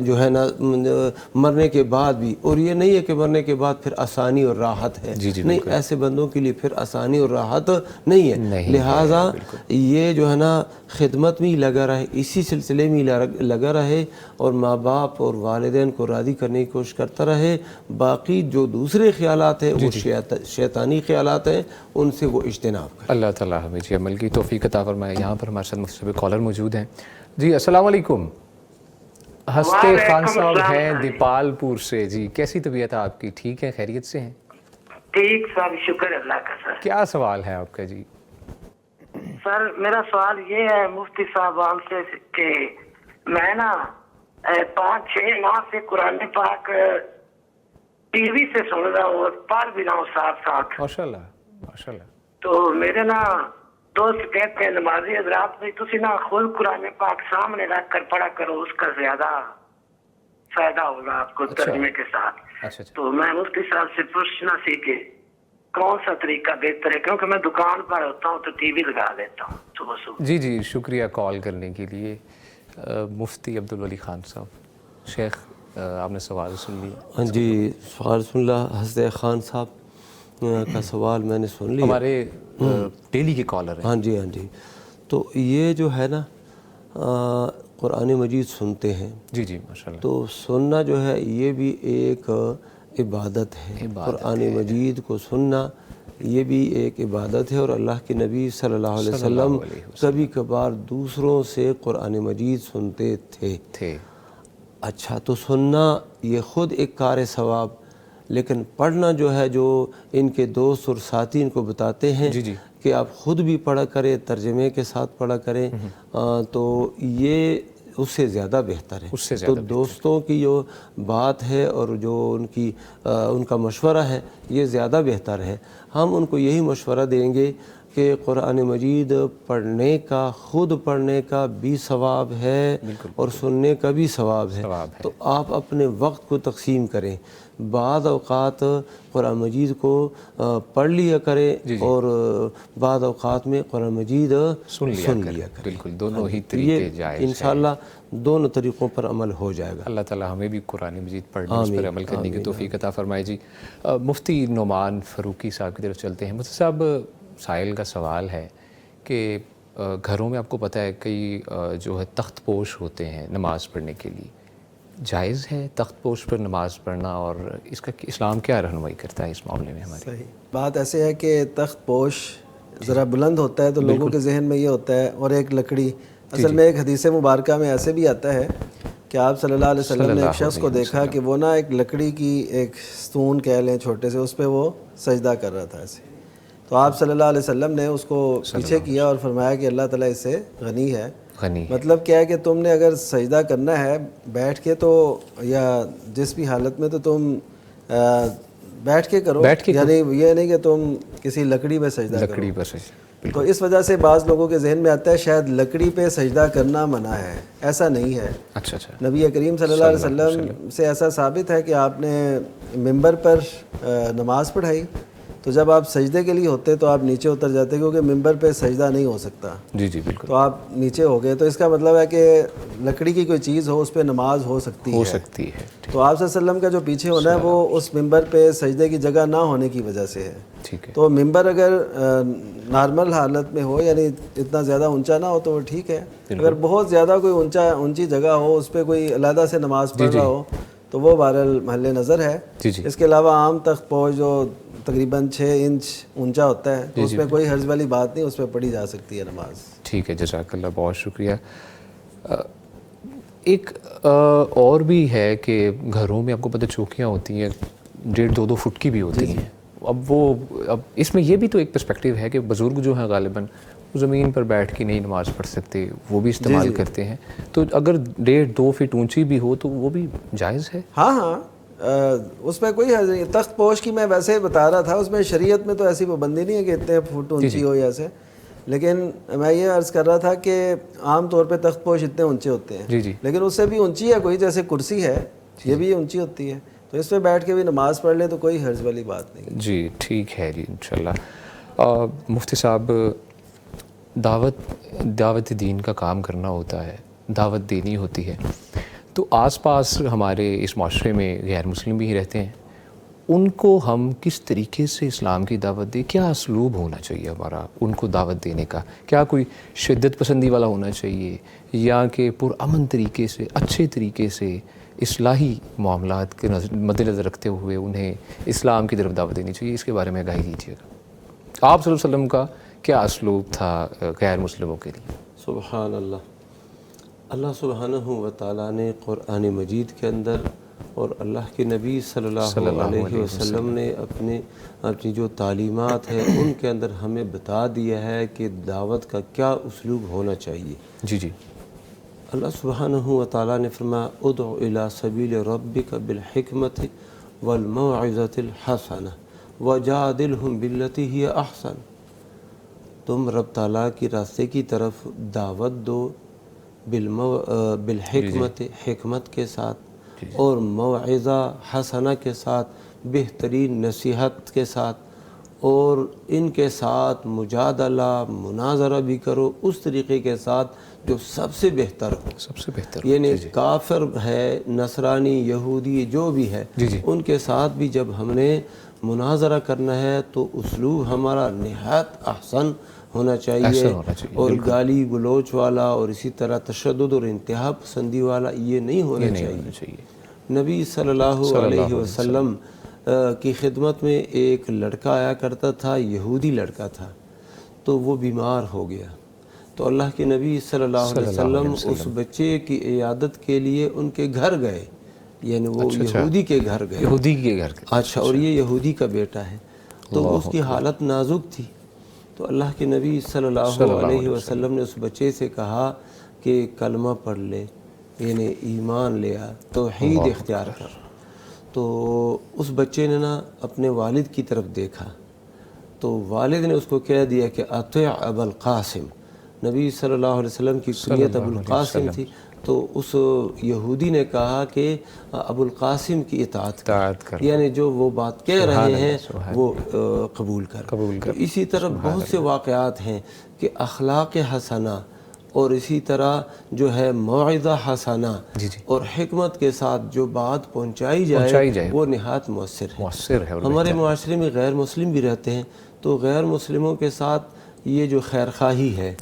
جو ہے نا مرنے کے بعد بھی. اور یہ نہیں ہے کہ مرنے کے بعد پھر آسانی اور راحت ہے, نہیں, ایسے بندوں کے لیے پھر آسانی اور راحت نہیں ہے. لہٰذا یہ جو ہے نا خدمت میں لگا رہے, اسی سلسلے میں لگا رہے اور ماں باپ اور والدین کو راضی کرنے کی کوشش کرتا رہے. باقی جو دوسرے خیالات ہیں وہ شیطانی خیالات ہیں, ان سے وہ اجتناب کرے. اللہ تعالیٰ ہمیں جی عمل کی توفیق عطا فرمائے. یہاں پر ہمارے ساتھ مختلف کالر موجود ہیں. جی السلام علیکم. ہستے خان صاحب ہیں دیپال پور سے. جی کیسی طبیعت ہے آپ کی؟ ٹھیک ہے, خیریت سے ہیں؟ ٹھیک سر, شکر اللہ کا. سر کیا سوال ہے آپ کا؟ جی سر میرا سوال یہ ہے مفتی صاحب سے کہ میں نا 5-6 ماہ سے قرآن پاک ٹی وی سے سن رہا ہوں اور پڑھ بھی رہا ہوں ساتھ ساتھ. ماشاء اللہ ماشاء اللہ. تو میرے نا دوست کہتے ہیں نمازی حضرات بھی تسی نا خود قرآن پاک سامنے رکھ کر پڑھا کرو, اس کا زیادہ فائدہ ہوگا آپ کو ترجمے کے ساتھ. تو میں مفتی صاحب سے پوچھنا سی کہ کون سا طریقہ بہتر ہے, کیونکہ میں دکان پر ہوتا ہوں تو ٹی وی لگا دیتا ہوں صبح صبح. جی جی شکریہ کال کرنے کے لیے. مفتی عبدالولی خان صاحب. شیخ آپ نے سوال سن لیا؟ جی سوال سن لا. حستے خان صاحب کا سوال میں نے سن لیا, ہمارے ڈیلی کے کالر ہیں. ہاں جی ہاں جی. تو یہ جو ہے نا قرآن مجید سنتے ہیں. جی جی ماشاء اللہ. تو سننا جو ہے یہ بھی ایک عبادت ہے. قرآن مجید کو سننا یہ بھی ایک عبادت ہے. اور اللہ کے نبی صلی اللہ علیہ وسلم کبھی کبھار دوسروں سے قرآن مجید سنتے تھے. اچھا, تو سننا یہ خود ایک کار ثواب, لیکن پڑھنا جو ہے جو ان کے دوست اور ساتھی ان کو بتاتے ہیں کہ آپ خود بھی پڑھا کریں, ترجمے کے ساتھ پڑھا کریں, تو یہ اس سے زیادہ بہتر ہے. تو دوستوں کی جو بات ہے اور جو ان کا مشورہ ہے یہ زیادہ بہتر ہے. ہم ان کو یہی مشورہ دیں گے کہ قرآن مجید پڑھنے کا, خود پڑھنے کا بھی ثواب ہے اور سننے کا بھی ثواب ہے. تو آپ اپنے وقت کو تقسیم کریں. بعض اوقات قرآن مجید کو پڑھ لیا کریں اور بعض اوقات میں قرآن مجید سن لیا کریں. بالکل, دونوں ہی طریقے جائز ہیں. انشاءاللہ دونوں طریقوں پر عمل ہو جائے گا. اللہ تعالیٰ ہمیں بھی قرآن مجید پڑھنے اس پر عمل کرنے کی توفیق عطا فرمائے. جی مفتی نعمان فاروقی صاحب کی طرف چلتے ہیں. مفتی صاحب سائل کا سوال ہے کہ گھروں میں آپ کو پتہ ہے کئی جو ہے تخت پوش ہوتے ہیں نماز پڑھنے کے لیے, جائز ہے تخت پوش پر نماز پڑھنا, اور اس کا اسلام کیا رہنمائی کرتا ہے اس معاملے میں ہماری؟ صحیح بات ایسے ہے کہ تخت پوش ذرا بلند ہوتا ہے تو لوگوں کے ذہن میں یہ ہوتا ہے, اور ایک لکڑی, اصل میں ایک حدیث مبارکہ میں ایسے بھی آتا ہے کہ آپ صلی اللہ علیہ وسلم نے ایک شخص کو دیکھا کہ وہ نا ایک لکڑی کی ایک ستون کہہ لیں چھوٹے سے, اس پہ وہ سجدہ کر رہا تھا ایسے. تو آپ صلی اللہ علیہ وسلم نے اس کو پیچھے کیا اور فرمایا کہ اللہ تعالیٰ اس سے غنی ہے. مطلب کیا ہے کہ تم نے اگر سجدہ کرنا ہے بیٹھ کے تو, یا جس بھی حالت میں, تو تم بیٹھ کے کرو, یعنی یہ نہیں کہ تم کسی لکڑی پہ سجدہ کرو. تو اس وجہ سے بعض لوگوں کے ذہن میں آتا ہے شاید لکڑی پہ سجدہ کرنا منع ہے. ایسا نہیں ہے. نبی کریم صلی اللہ علیہ وسلم سے ایسا ثابت ہے کہ آپ نے ممبر پر نماز پڑھائی, تو جب آپ سجدے کے لیے ہوتے تو آپ نیچے اتر جاتے, کیونکہ ممبر پہ سجدہ نہیں ہو سکتا. جی جی بالکل. تو آپ نیچے ہو گئے. تو اس کا مطلب ہے کہ لکڑی کی کوئی چیز ہو اس پہ نماز ہو سکتی ہے. تو آپ صلی اللہ علیہ وسلم کا جو پیچھے ہونا ہے وہ اس ممبر پہ سجدے کی جگہ نہ ہونے کی وجہ سے ہے. تو ممبر اگر نارمل حالت میں ہو, یعنی اتنا زیادہ اونچا نہ ہو تو وہ ٹھیک ہے. اگر بہت زیادہ کوئی اونچی جگہ ہو, اس پہ کوئی علیحدہ سے نماز پڑھ رہا ہو, تو وہ بہرحال محل نظر ہے. اس کے علاوہ عام تخت پوش جو تقریباً 6 انچ اونچا ہوتا ہے, تو اس میں کوئی حرج والی بات نہیں, اس پہ پڑھی جا سکتی ہے نماز. ٹھیک ہے, جزاک اللہ, بہت شکریہ. ایک اور بھی ہے کہ گھروں میں آپ کو پتہ چوکیاں ہوتی ہیں 1.5-2 فٹ کی بھی ہوتی ہیں. اب اس میں یہ بھی تو ایک پرسپیکٹیو ہے کہ بزرگ جو ہیں غالباً زمین پر بیٹھ کے نہیں نماز پڑھ سکتے, وہ بھی استعمال کرتے ہیں. تو اگر 1.5-2 فٹ اونچی بھی ہو تو وہ بھی جائز ہے؟ ہاں اس میں کوئی تخت پوش کی میں ویسے بتا رہا تھا, اس میں شریعت میں تو ایسی پابندی نہیں ہے کہ اتنے فٹ اونچی ہو یا ایسے, لیکن میں یہ عرض کر رہا تھا کہ عام طور پہ تخت پوش اتنے اونچے ہوتے ہیں, لیکن اس سے بھی اونچی ہے کوئی, جیسے کرسی ہے یہ بھی اونچی ہوتی ہے. تو اس پہ بیٹھ کے بھی نماز پڑھ لیں تو کوئی حرج والی بات نہیں. جی ٹھیک ہے جی انشاءاللہ. مفتی صاحب دعوت دین کا کام کرنا ہوتا ہے, دعوت دینی ہوتی ہے, تو آس پاس ہمارے اس معاشرے میں غیر مسلم بھی رہتے ہیں, ان کو ہم کس طریقے سے اسلام کی دعوت دیں؟ کیا اسلوب ہونا چاہیے ہمارا ان کو دعوت دینے کا؟ کیا کوئی شدت پسندی والا ہونا چاہیے یا کہ پرامن طریقے سے اچھے طریقے سے اصلاحی معاملات کے مد نظر رکھتے ہوئے انہیں اسلام کی طرف دعوت دینی چاہیے؟ اس کے بارے میں آگاہی دیجیے گا. آپ صلی اللہ علیہ وسلم کا کیا اسلوب تھا غیر مسلموں کے لیے؟ سبحان اللہ. اللہ سبحانہ و تعالیٰ نے قرآن مجید کے اندر اور اللہ کے نبی صلی اللہ علیہ وسلم نے اپنی جو تعلیمات ہیں ان کے اندر ہمیں بتا دیا ہے کہ دعوت کا کیا اسلوب ہونا چاہیے. جی جی. اللہ سبحانہ و تعالیٰ نے فرمایا ادع الی سبیل ربک بالحکمت والموعظۃ الحسنہ وجادلہم باللتی ہی احسن. تم رب تعالیٰ کی راستے کی طرف دعوت دو بالحکمت, حکمت کے ساتھ, اور موعظہ حسنہ کے ساتھ, بہترین نصیحت کے ساتھ, اور ان کے ساتھ مجادلہ مناظرہ بھی کرو اس طریقے کے ساتھ جو سب سے بہتر ہو. سب سے بہتر یعنی کافر ہے, نصرانی, یہودی جو بھی ہے, ان کے ساتھ بھی جب ہم نے مناظرہ کرنا ہے تو اسلوب ہمارا نہایت احسن ہونا چاہیے, اور گالی گلوچ والا اور اسی طرح تشدد اور انتہا پسندی والا یہ نہیں ہونا چاہیے. نبی صلی اللہ علیہ وسلم کی خدمت میں ایک لڑکا آیا کرتا تھا, یہودی لڑکا تھا, تو وہ بیمار ہو گیا. تو اللہ کے نبی صلی اللہ علیہ وسلم اس بچے کی عیادت کے لیے ان کے گھر گئے, یعنی وہ یہودی کے گھر گئے. یہودی کے گھر. اچھا. اور یہ یہودی کا بیٹا ہے, تو اس کی حالت نازک تھی. تو اللہ کے نبی صلی اللہ علیہ وسلم نے اس بچے سے کہا کہ کلمہ پڑھ لے, یعنی ایمان لے آ, توحید اختیار کر. تو اس بچے نے نا اپنے والد کی طرف دیکھا, تو والد نے اس کو کہہ دیا کہ اطیع ابا القاسم. نبی صلی اللہ علیہ وسلم کی کنیت ابو القاسم تھی, تو اس یہودی نے کہا کہ ابو القاسم کی اطاعت کر, یعنی جو وہ بات کہہ رہے ہیں وہ قبول کر. اسی طرح بہت سے واقعات ہیں کہ اخلاق حسنہ اور اسی طرح جو ہے موعظہ حسنہ اور حکمت کے ساتھ جو بات پہنچائی جائے وہ نہایت مؤثر ہے. ہمارے معاشرے میں غیر مسلم بھی رہتے ہیں, تو غیر مسلموں کے ساتھ یہ جو خیر خواہی ہے,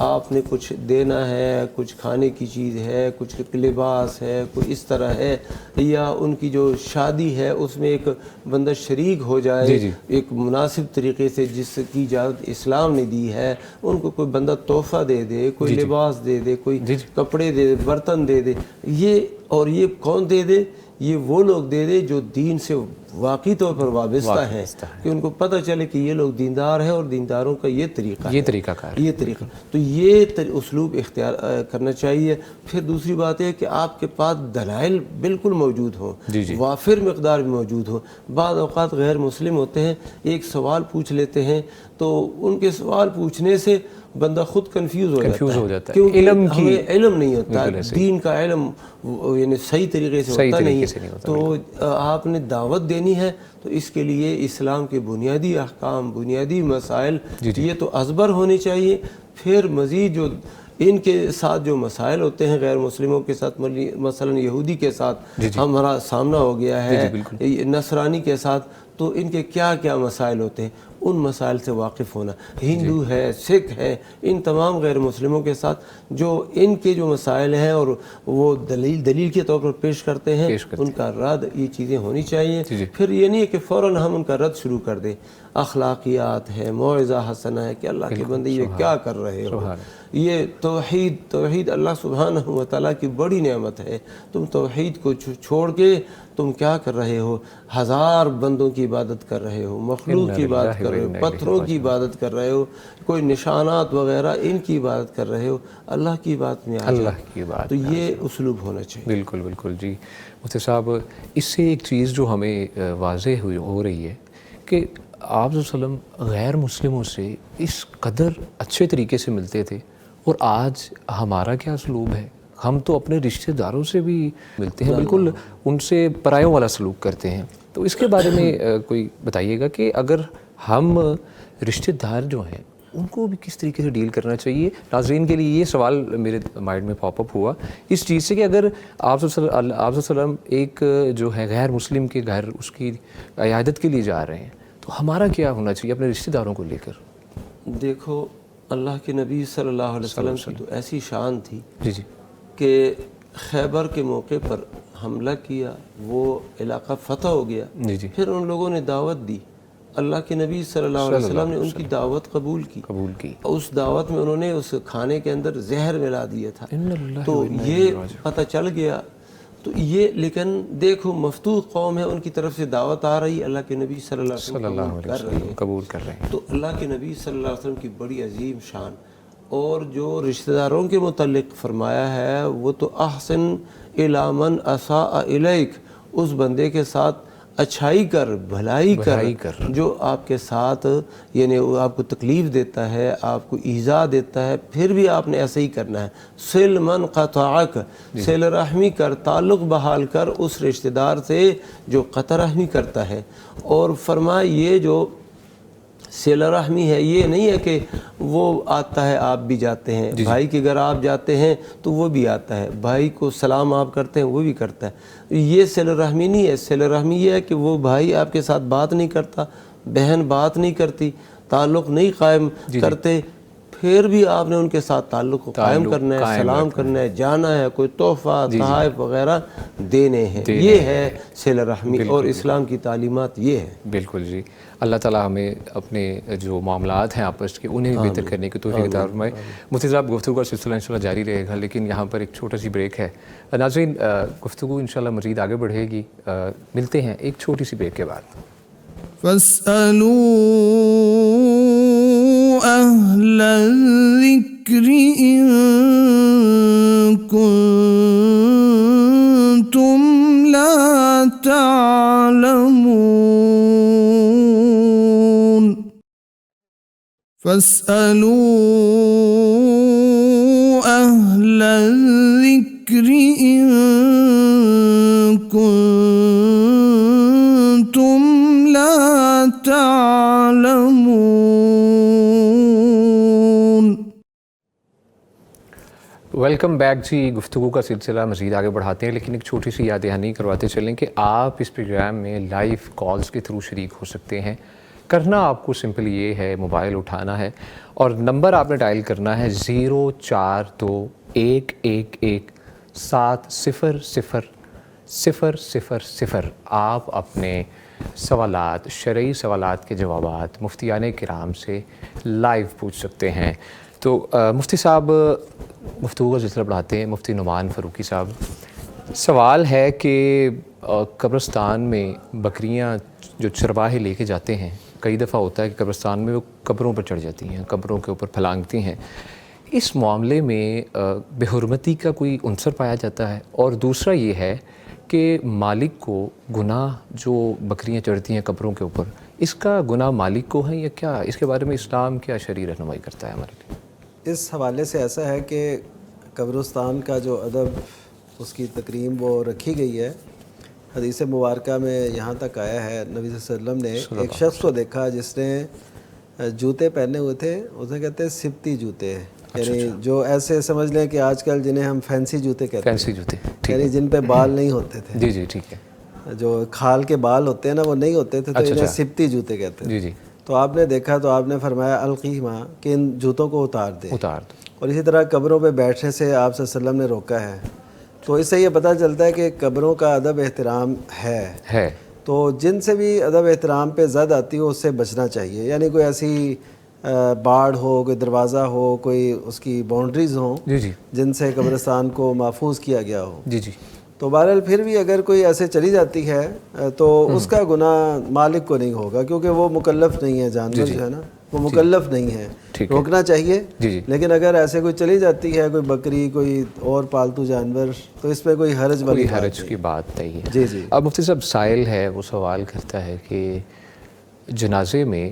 آپ نے کچھ دینا ہے, کچھ کھانے کی چیز ہے, کچھ لباس ہے, کوئی اس طرح ہے, یا ان کی جو شادی ہے اس میں ایک بندہ شریک ہو جائے ایک مناسب طریقے سے جس کی اجازت اسلام نے دی ہے, ان کو کوئی بندہ تحفہ دے دے, کوئی لباس دے دے, کوئی کپڑے دے دے, برتن دے دے. یہ کون دے دے؟ یہ وہ لوگ دے دے جو دین سے واقعی طور پر وابستہ ہیں, کہ ان کو پتہ چلے کہ یہ لوگ دیندار ہیں اور دینداروں کا یہ طریقہ تو یہ اسلوب اختیار کرنا چاہیے. پھر دوسری بات ہے کہ آپ کے پاس دلائل بالکل موجود ہوں, وافر مقدار میں موجود ہوں. بعض اوقات غیر مسلم ہوتے ہیں, ایک سوال پوچھ لیتے ہیں تو ان کے سوال پوچھنے سے بندہ خود کنفیوز ہو جاتا ہے, کیونکہ ہمیں علم نہیں ہوتا, دین کا علم یعنی صحیح طریقے سے ہوتا نہیں ہے. تو آپ نے دعوت دینی ہے تو اس کے لیے اسلام کے بنیادی احکام, بنیادی مسائل یہ تو ازبر ہونے چاہیے. پھر مزید جو ان کے ساتھ جو مسائل ہوتے ہیں غیر مسلموں کے ساتھ, مثلا یہودی کے ساتھ ہمارا سامنا ہو گیا ہے, نصرانی کے ساتھ, تو ان کے کیا کیا مسائل ہوتے ہیں ان مسائل سے واقف ہونا. ہندو ہے, سکھ ہے, ان تمام غیر مسلموں کے ساتھ جو ان کے جو مسائل ہیں اور وہ دلیل کے طور پر پیش کرتے ہیں, ان کا رد یہ چیزیں ہونی چاہیے. پھر یہ نہیں ہے کہ فوراً ہم ان کا رد شروع کر دیں. اخلاقیات ہے, موعظہ حسنہ ہے کہ اللہ کے بندے یہ کیا کر رہے ہو, یہ توحید اللہ سبحانہ و تعالیٰ کی بڑی نعمت ہے. تم توحید کو چھوڑ کے تم کیا کر رہے ہو, ہزار بندوں کی عبادت کر رہے ہو, مخلوق کی عبادت کر رہے ہو, پتھروں کی عبادت کر رہے ہو, کوئی نشانات وغیرہ ان کی عبادت کر رہے ہو, اللہ کی بات میں اللہ کی بات. تو یہ اسلوب ہونا چاہیے. بالکل جی. مفتی صاحب اس سے ایک چیز جو ہمیں واضح ہو رہی ہے کہ آپ صلی اللہ علیہ وسلم غیر مسلموں سے اس قدر اچھے طریقے سے ملتے تھے, اور آج ہمارا کیا اسلوب ہے, ہم تو اپنے رشتہ داروں سے بھی ملتے ہیں، بالکل ان سے پرایوں والا سلوک کرتے ہیں. تو اس کے بارے میں کوئی بتائیے گا کہ اگر ہم رشتہ دار جو ہیں ان کو بھی کس طریقے سے ڈیل کرنا چاہیے. ناظرین کے لیے یہ سوال میرے مائنڈ میں پاپ اپ ہوا اس چیز سے کہ اگر آپ صلی اللہ علیہ وسلم ایک جو ہے غیر مسلم کے گھر اس کی عیادت کے لیے جا رہے ہیں تو ہمارا کیا ہونا چاہیے اپنے رشتہ داروں کو لے کر؟ دیکھو اللہ کے نبی صلی اللہ علیہ وسلم کی تو ایسی شان تھی جی کہ خیبر کے موقع پر حملہ کیا، وہ علاقہ فتح ہو گیا، جی پھر ان لوگوں نے دعوت دی، اللہ کے نبی صلی اللہ علیہ وسلم نے ان کی دعوت قبول کی. اس دعوت میں انہوں نے اس کھانے کے اندر زہر ملا دیا تھا، تو یہ پتہ چل گیا. تو یہ لیکن دیکھو مفتوح قوم ہے، ان کی طرف سے دعوت آ رہی، اللہ کے نبی صلی اللہ علیہ وسلم قبول کر رہے ہیں. تو اللہ کے نبی صلی اللہ علیہ وسلم کی بڑی عظیم شان. اور جو رشتہ داروں کے متعلق فرمایا ہے وہ تو احسن الی من اساء الیک، اس بندے کے ساتھ اچھائی کر، بھلائی کر جو آپ کے ساتھ یعنی آپ کو تکلیف دیتا ہے، آپ کو ایذا دیتا ہے، پھر بھی آپ نے ایسے ہی کرنا ہے. صل من قطعک، صلہ رحمی کر، تعلق بحال کر اس رشتہ دار سے جو قطع رحمی کرتا ہے. اور فرمایا یہ جو صلہ رحمی ہے یہ نہیں ہے کہ وہ آتا ہے آپ بھی جاتے ہیں، بھائی کے گھر آپ جاتے ہیں تو وہ بھی آتا ہے، بھائی کو سلام آپ کرتے ہیں وہ بھی کرتا ہے. یہ صلہ رحمی نہیں ہے. صلہ رحمی یہ ہے کہ وہ بھائی آپ کے ساتھ بات نہیں کرتا، بہن بات نہیں کرتی، تعلق نہیں قائم کرتے، پھر بھی آپ نے ان کے ساتھ تعلق کو قائم کرنا ہے، سلام کرنا ہے، جانا ہے، کوئی تحفہ تحائف وغیرہ دینے ہیں. یہ ہے صلہ رحمی اور اسلام کی تعلیمات یہ ہے. بالکل جی. اللہ تعالیٰ ہمیں اپنے جو معاملات ہیں آپس کے انہیں بھی بہتر کرنے کی توفیق عطا فرمائے. مفتی صاحب گفتگو کا سلسلہ انشاءاللہ جاری رہے گا، لیکن یہاں پر ایک چھوٹا سی بریک ہے. ناظرین گفتگو انشاءاللہ مزید آگے بڑھے گی، ملتے ہیں ایک چھوٹی سی بریک کے بعد. فاسألوا أهل الذكر إن كنتم لا تعلمون. فاسألوا أهل الذكر إن كنتم لا تعلمون. ویلکم بیک جی. گفتگو کا سلسلہ مزید آگے بڑھاتے ہیں، لیکن ایک چھوٹی سی یاد دہانی کرواتے چلیں کہ آپ اس پروگرام میں لائیو کالز کے تھرو شریک ہو سکتے ہیں. کرنا آپ کو سمپل یہ ہے، موبائل اٹھانا ہے اور نمبر آپ نے ڈائل کرنا ہے 04211170000. آپ اپنے سوالات، شرعی سوالات کے جوابات مفتیان کرام سے لائیو پوچھ سکتے ہیں. تو مفتی صاحب گفتگو کا سلسلہ بڑھاتے ہیں. مفتی نعمان فاروقی صاحب، سوال ہے کہ قبرستان میں بکریاں جو چرواہے لے کے جاتے ہیں، کئی دفعہ ہوتا ہے کہ قبرستان میں وہ قبروں پر چڑھ جاتی ہیں، قبروں کے اوپر پھلانگتی ہیں. اس معاملے میں بے حرمتی کا کوئی عنصر پایا جاتا ہے؟ اور دوسرا یہ ہے کہ مالک کو گناہ جو بکریاں چڑھتی ہیں قبروں کے اوپر، اس کا گناہ مالک کو ہے یا کیا؟ اس کے بارے میں اسلام کیا شرعی رہنمائی کرتا ہے ہمارے لیے؟ اس حوالے سے ایسا ہے کہ قبرستان کا جو ادب، اس کی تکریم وہ رکھی گئی ہے. حدیث مبارکہ میں یہاں تک آیا ہے، نبی صلی اللہ علیہ وسلم نے ایک شخص کو دیکھا جس نے جوتے پہنے ہوئے تھے، اسے کہتے ہیں سبتی جوتے، یعنی جو ایسے سمجھ لیں کہ آج کل جنہیں ہم فینسی جوتے کہتے ہیں، فینسی جوتے، یعنی جن پہ بال نہیں ہوتے تھے. جی جی ٹھیک ہے. جو کھال کے بال ہوتے ہیں نا وہ نہیں ہوتے تھے، تو انہیں سبتی جوتے کہتے ہیں. جی جی. تو آپ نے دیکھا تو آپ نے فرمایا القیما کہ ان جوتوں کو اتار دیں. اور اسی طرح قبروں پہ بیٹھنے سے آپ صلی اللہ علیہ وسلم نے روکا ہے. تو اس سے یہ پتہ چلتا ہے کہ قبروں کا ادب احترام ہے. تو جن سے بھی ادب احترام پہ زد آتی ہو اس سے بچنا چاہیے. یعنی کوئی ایسی باڑ ہو، کوئی دروازہ ہو، کوئی اس کی باؤنڈریز ہوں جن سے قبرستان کو محفوظ کیا گیا ہو. تو بہرحال پھر بھی اگر کوئی ایسے چلی جاتی ہے تو اس کا گناہ مالک کو نہیں ہوگا، کیونکہ وہ مکلف نہیں ہے. جانور جو ہے نا وہ مکلف نہیں ہے، روکنا چاہیے. لیکن اگر ایسے کوئی چلی جاتی ہے، کوئی بکری، کوئی اور پالتو جانور، تو اس پہ کوئی حرج کی بات نہیں ہے. جی جی. اب مفتی صاحب سائل ہے وہ سوال کرتا ہے کہ جنازے میں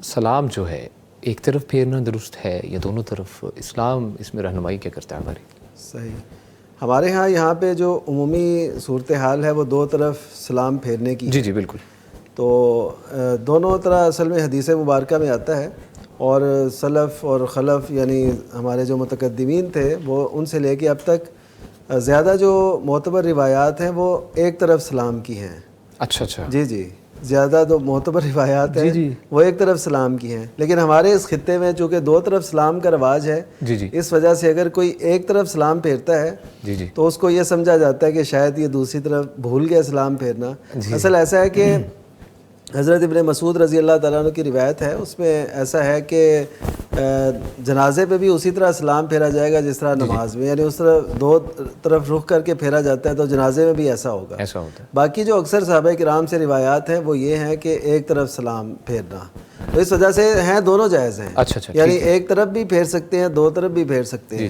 سلام جو ہے ایک طرف پھیرنا درست ہے یا دونوں طرف؟ اسلام اس میں رہنمائی کیا کرتا ہے ہماری؟ صحیح. ہمارے ہاں یہاں پہ جو عمومی صورتحال ہے وہ دو طرف سلام پھیرنے کی. جی جی بالکل. تو دونوں طرح اصل میں حدیث مبارکہ میں آتا ہے, اور سلف اور خلف یعنی ہمارے جو متقدمین تھے وہ ان سے لے کے اب تک زیادہ جو معتبر روایات ہیں وہ ایک طرف سلام کی ہیں. اچھا اچھا. جی جی, زیادہ تو معتبر روایات ہیں وہ ایک طرف سلام کی ہیں, لیکن ہمارے اس خطے میں چونکہ دو طرف سلام کا رواج ہے, اس وجہ سے اگر کوئی ایک طرف سلام پھیرتا ہے تو اس کو یہ سمجھا جاتا ہے کہ شاید یہ دوسری طرف بھول گیا سلام پھیرنا. اصل ایسا ہے کہ حضرت ابن مسعود رضی اللہ تعالیٰ عنہ کی روایت ہے, اس میں ایسا ہے کہ جنازے پہ بھی اسی طرح سلام پھیرا جائے گا جس طرح نماز میں, یعنی اس طرح دو طرف رخ کر کے پھیرا جاتا ہے, تو جنازے میں بھی ایسا ہوگا. باقی جو اکثر صحابہ کرام سے روایات ہیں وہ یہ ہیں کہ ایک طرف سلام پھیرنا, تو اس وجہ سے ہیں دونوں جائز ہیں. یعنی ایک طرف بھی پھیر سکتے ہیں, دو طرف بھی پھیر سکتے ہیں,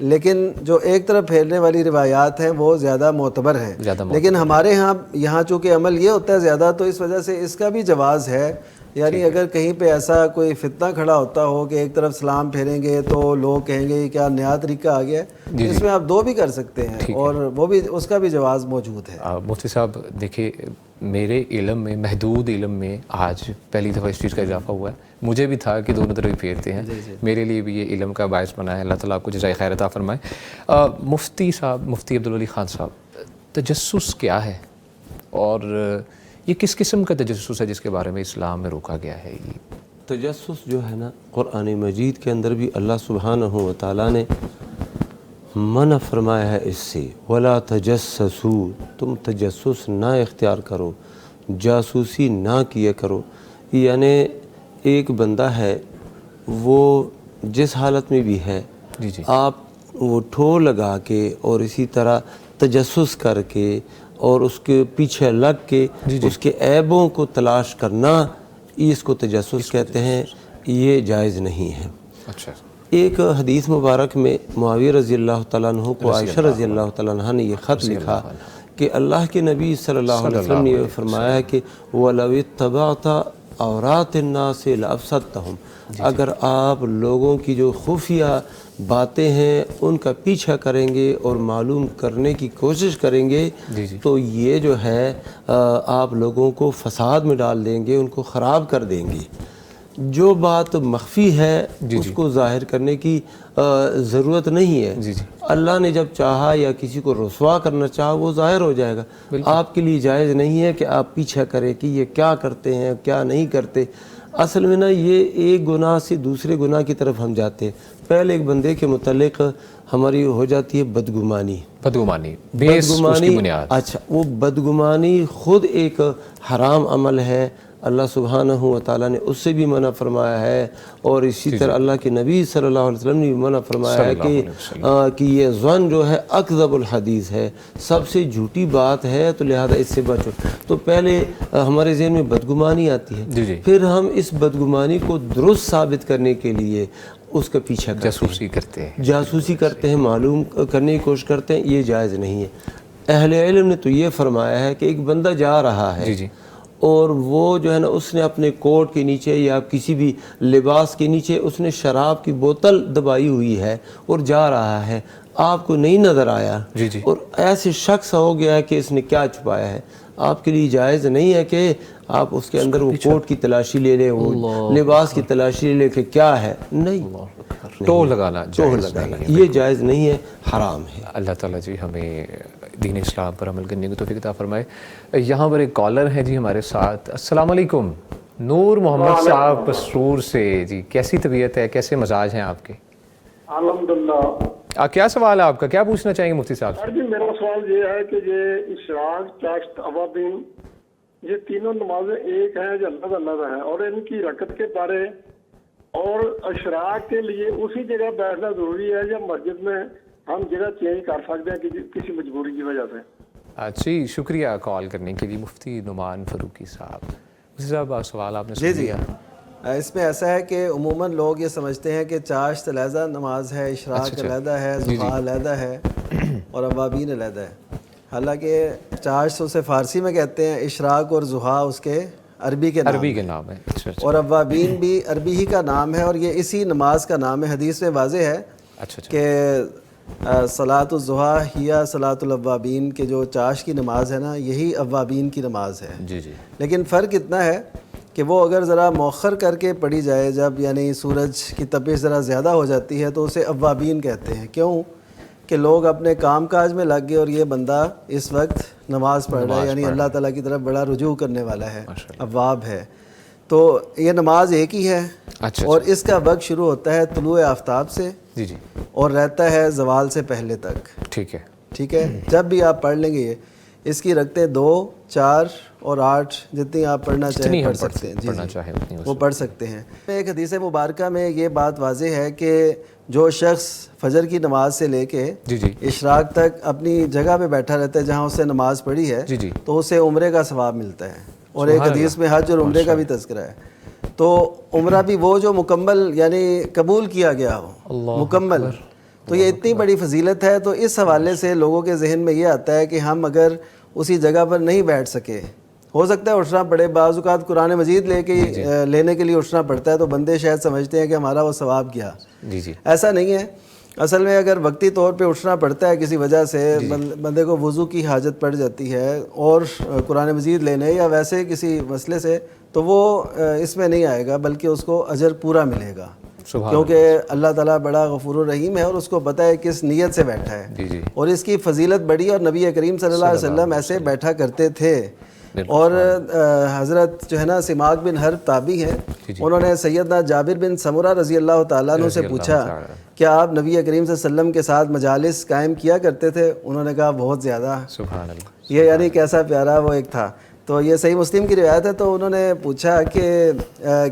لیکن جو ایک طرف پھیرنے والی روایات ہیں وہ زیادہ معتبر ہیں. لیکن ہمارے یہاں چونکہ عمل یہ ہوتا ہے زیادہ, تو اس وجہ سے اس کا بھی جواز ہے. یعنی اگر کہیں پہ ایسا کوئی فتنہ کھڑا ہوتا ہو کہ ایک طرف سلام پھیریں گے تو لوگ کہیں گے کیا نیا طریقہ آ گیا ہے, اس میں آپ دو بھی کر سکتے ہیں, اور وہ بھی اس کا بھی جواز موجود ہے. مفتی صاحب دیکھیے, میرے علم میں, محدود علم میں آج پہلی دفعہ اس چیز کا اضافہ ہوا ہے. مجھے بھی تھا کہ دونوں طرف ہی پھیرتے ہیں, میرے لیے بھی یہ علم کا باعث بنا ہے. اللہ تعالیٰ آپ کو جزائے خیر عطا فرمائے. مفتی صاحب, مفتی عبدالولی خان صاحب, تجسس کیا ہے اور یہ کس قسم کا تجسس ہے جس کے بارے میں اسلام میں روکا گیا ہے؟ تجسس جو ہے نا, قرآن مجید کے اندر بھی اللہ سبحانہ و تعالیٰ نے منع فرمایا ہے اس سے. وَلَا تَجَسَّسُوا, تم تجسس نہ اختیار کرو, جاسوسی نہ کیا کرو. یعنی ایک بندہ ہے وہ جس حالت میں بھی ہے, آپ وہ ٹھو لگا کے اور اسی طرح تجسس کر کے اور اس کے پیچھے لگ کے اس کے عیبوں کو تلاش کرنا, اس کو تجسس کہتے ہیں. یہ جائز نہیں ہے. ایک حدیث مبارک میں معاویہ رضی اللہ تعالیٰ عنہ کو عائشہ رضی اللہ تعالیٰ عنہ نے یہ خط لکھا کہ اللہ کے نبی صلی اللہ علیہ وسلم نے یہ فرمایا ہے کہ وَلَوِ اتَّبَعْتَ عَوْرَاتِ النَّاسِ لَأَفْسَدْتَهُمْ, اگر آپ لوگوں کی جو خفیہ باتیں ہیں ان کا پیچھا کریں گے اور معلوم کرنے کی کوشش کریں گے تو یہ جو ہے آپ لوگوں کو فساد میں ڈال دیں گے, ان کو خراب کر دیں گے. جو بات مخفی ہے اس کو ظاہر کرنے کی ضرورت نہیں ہے. اللہ نے جب چاہا یا کسی کو رسوا کرنا چاہا وہ ظاہر ہو جائے گا. آپ کے لیے جائز نہیں ہے کہ آپ پیچھا کریں کہ یہ کیا کرتے ہیں کیا نہیں کرتے. اصل میں نا یہ ایک گناہ سے دوسرے گناہ کی طرف ہم جاتے ہیں. پہلے ایک بندے کے متعلق ہماری ہو جاتی ہے بدگمانی. اچھا, وہ بدگمانی خود ایک حرام عمل ہے. اللہ سبحانہ و تعالیٰ نے اس سے بھی منع فرمایا ہے, اور اسی طرح اللہ کے نبی صلی اللہ علیہ وسلم نے بھی منع فرمایا ہے کہ یہ ظن جو ہے اکذب الحدیث ہے, سب سے جھوٹی بات ہے, تو لہذا اس سے بچو. تو پہلے ہمارے ذہن میں بدگمانی آتی ہے, پھر ہم اس بدگمانی کو درست ثابت کرنے کے لیے اس کا پیچھا جاسوسی کرتے ہیں, معلوم کرنے کی کوشش کرتے ہیں. یہ جائز نہیں ہے. اہل علم نے تو یہ فرمایا ہے کہ ایک بندہ جا رہا ہے اور وہ جو ہے نا اس نے اپنے کوٹ کے نیچے یا کسی بھی لباس کے نیچے اس نے شراب کی بوتل دبائی ہوئی ہے اور جا رہا ہے, آپ کو نہیں نظر آیا اور ایسے شخص ہو گیا کہ اس نے کیا چھپایا ہے. آپ کے لیے جائز نہیں ہے کہ آپ اس کے اندر وہ کوٹ کی تلاشی لے لیں, وہ لباس کی تلاشی لے لیں کہ کیا ہے. نہیں, ٹول لگانا یہ جائز نہیں ہے, حرام ہے. اللہ تعالیٰ جی ہمیں دین اسلام پر عمل کرنے کی توفیق عطا فرمائے. یہاں پر ایک کالر ہے جی ہمارے ساتھ. السلام علیکم. نور محمد صاحب پسرور سے. جی کیسی طبیعت ہے, کیسے مزاج ہیں آپ کے؟ الحمدللہ. کیا سوال ہے آپ کا, کیا پوچھنا چاہیں گے مفتی صاحب سے؟ جی میرا سوال یہ ہے کہ یہ اشراق, چاشت, اوابین, یہ تینوں نمازیں ایک ہیں جو الگ الگ ہیں, اور ان کی رکعت کے بارے اور اشراق کے لیے اسی جگہ بیٹھنا ضروری ہے یا مسجد میں ہم جگہ چینج کر سکتے ہیں کسی مجبوری کی وجہ سے؟ جی شکریہ کال کرنے کے لیے مفتی نعمان فاروقی صاحب. مفتی صاحب سوال آپ نے سن لیا. اس میں ایسا ہے کہ عموماً لوگ یہ سمجھتے ہیں کہ چاشت علیحدہ نماز ہے, اشراق علیحدہ ہے, ضحیٰ علیحدہ ہے اور اوابین علیحدہ ہے. حالانکہ چاشت اسے فارسی میں کہتے ہیں, اشراق اور ضحیٰ اس کے عربی کے نام ہے, اور اوابین بھی عربی ہی کا نام ہے, اور یہ اسی نماز کا نام ہے. حدیث میں واضح ہے کہ صلاۃ الضحیٰ ہیا صلاۃ الاوابین کے جو چاش کی نماز ہے نا یہی اوابین کی نماز ہے. جی جی. لیکن فرق اتنا ہے کہ وہ اگر ذرا مؤخر کر کے پڑھی جائے جب یعنی سورج کی تپش ذرا زیادہ ہو جاتی ہے تو اسے اوابین کہتے ہیں. کیوں کہ لوگ اپنے کام کاج میں لگ گئے اور یہ بندہ اس وقت نماز پڑھ رہا ہے یعنی اللہ تعالیٰ کی طرف بڑا رجوع کرنے والا ہے, اواب ہے. تو یہ نماز ایک ہی ہے اور اس کا وقت شروع ہوتا ہے طلوع آفتاب سے جی جی اور رہتا ہے زوال سے پہلے تک. ٹھیک ہے. ٹھیک ہے, جب بھی آپ پڑھ لیں گے یہ اس کی رکھتے 2, 4 اور 8 جتنی آپ پڑھنا چاہیں پڑھ سکتے ہیں. جی وہ پڑھ سکتے ہیں. ایک حدیث مبارکہ میں یہ بات واضح ہے کہ جو شخص فجر کی نماز سے لے کے اشراق تک اپنی جگہ پہ بیٹھا رہتا ہے جہاں اس نے نماز پڑھی ہے تو اسے عمرے کا ثواب ملتا ہے. اور ایک حدیث میں حج اور عمرے کا بھی تذکرہ ہے. تو عمرہ بھی وہ جو مکمل یعنی قبول کیا گیا ہو مکمل, تو یہ اتنی بڑی فضیلت ہے. تو اس حوالے سے لوگوں کے ذہن میں یہ آتا ہے کہ ہم اگر اسی جگہ پر نہیں بیٹھ سکے, ہو سکتا ہے اٹھنا پڑے, بعض اوقات قرآن مجید لینے کے لیے اٹھنا پڑتا ہے تو بندے شاید سمجھتے ہیں کہ ہمارا وہ ثواب گیا. ایسا نہیں ہے. اصل میں اگر وقتی طور پہ اٹھنا پڑتا ہے کسی وجہ سے, بندے کو وضو کی حاجت پڑ جاتی ہے اور قرآن مجید لینے یا ویسے کسی مسئلے سے, تو وہ اس میں نہیں آئے گا بلکہ اس کو اجر پورا ملے گا, کیونکہ اللہ تعالیٰ بڑا غفور الرحیم ہے اور اس کو پتہ ہے کس نیت سے بیٹھا ہے اور اس کی فضیلت بڑی. اور نبی کریم صلی اللہ علیہ وسلم ایسے بیٹھا کرتے تھے. اور حضرت جو ہے نا سماک بن حرب تابعی ہیں, انہوں نے سیدنا جابر بن سمرہ رضی اللہ تعالیٰ عنہ سے پوچھا کیا آپ نبی کریم صلی اللہ علیہ وسلم کے ساتھ مجالس قائم کیا کرتے تھے؟ انہوں نے کہا بہت زیادہ. سبحان اللہ. یہ یعنی کیسا پیارا وہ ایک تھا. تو یہ صحیح مسلم کی روایت ہے. تو انہوں نے پوچھا کہ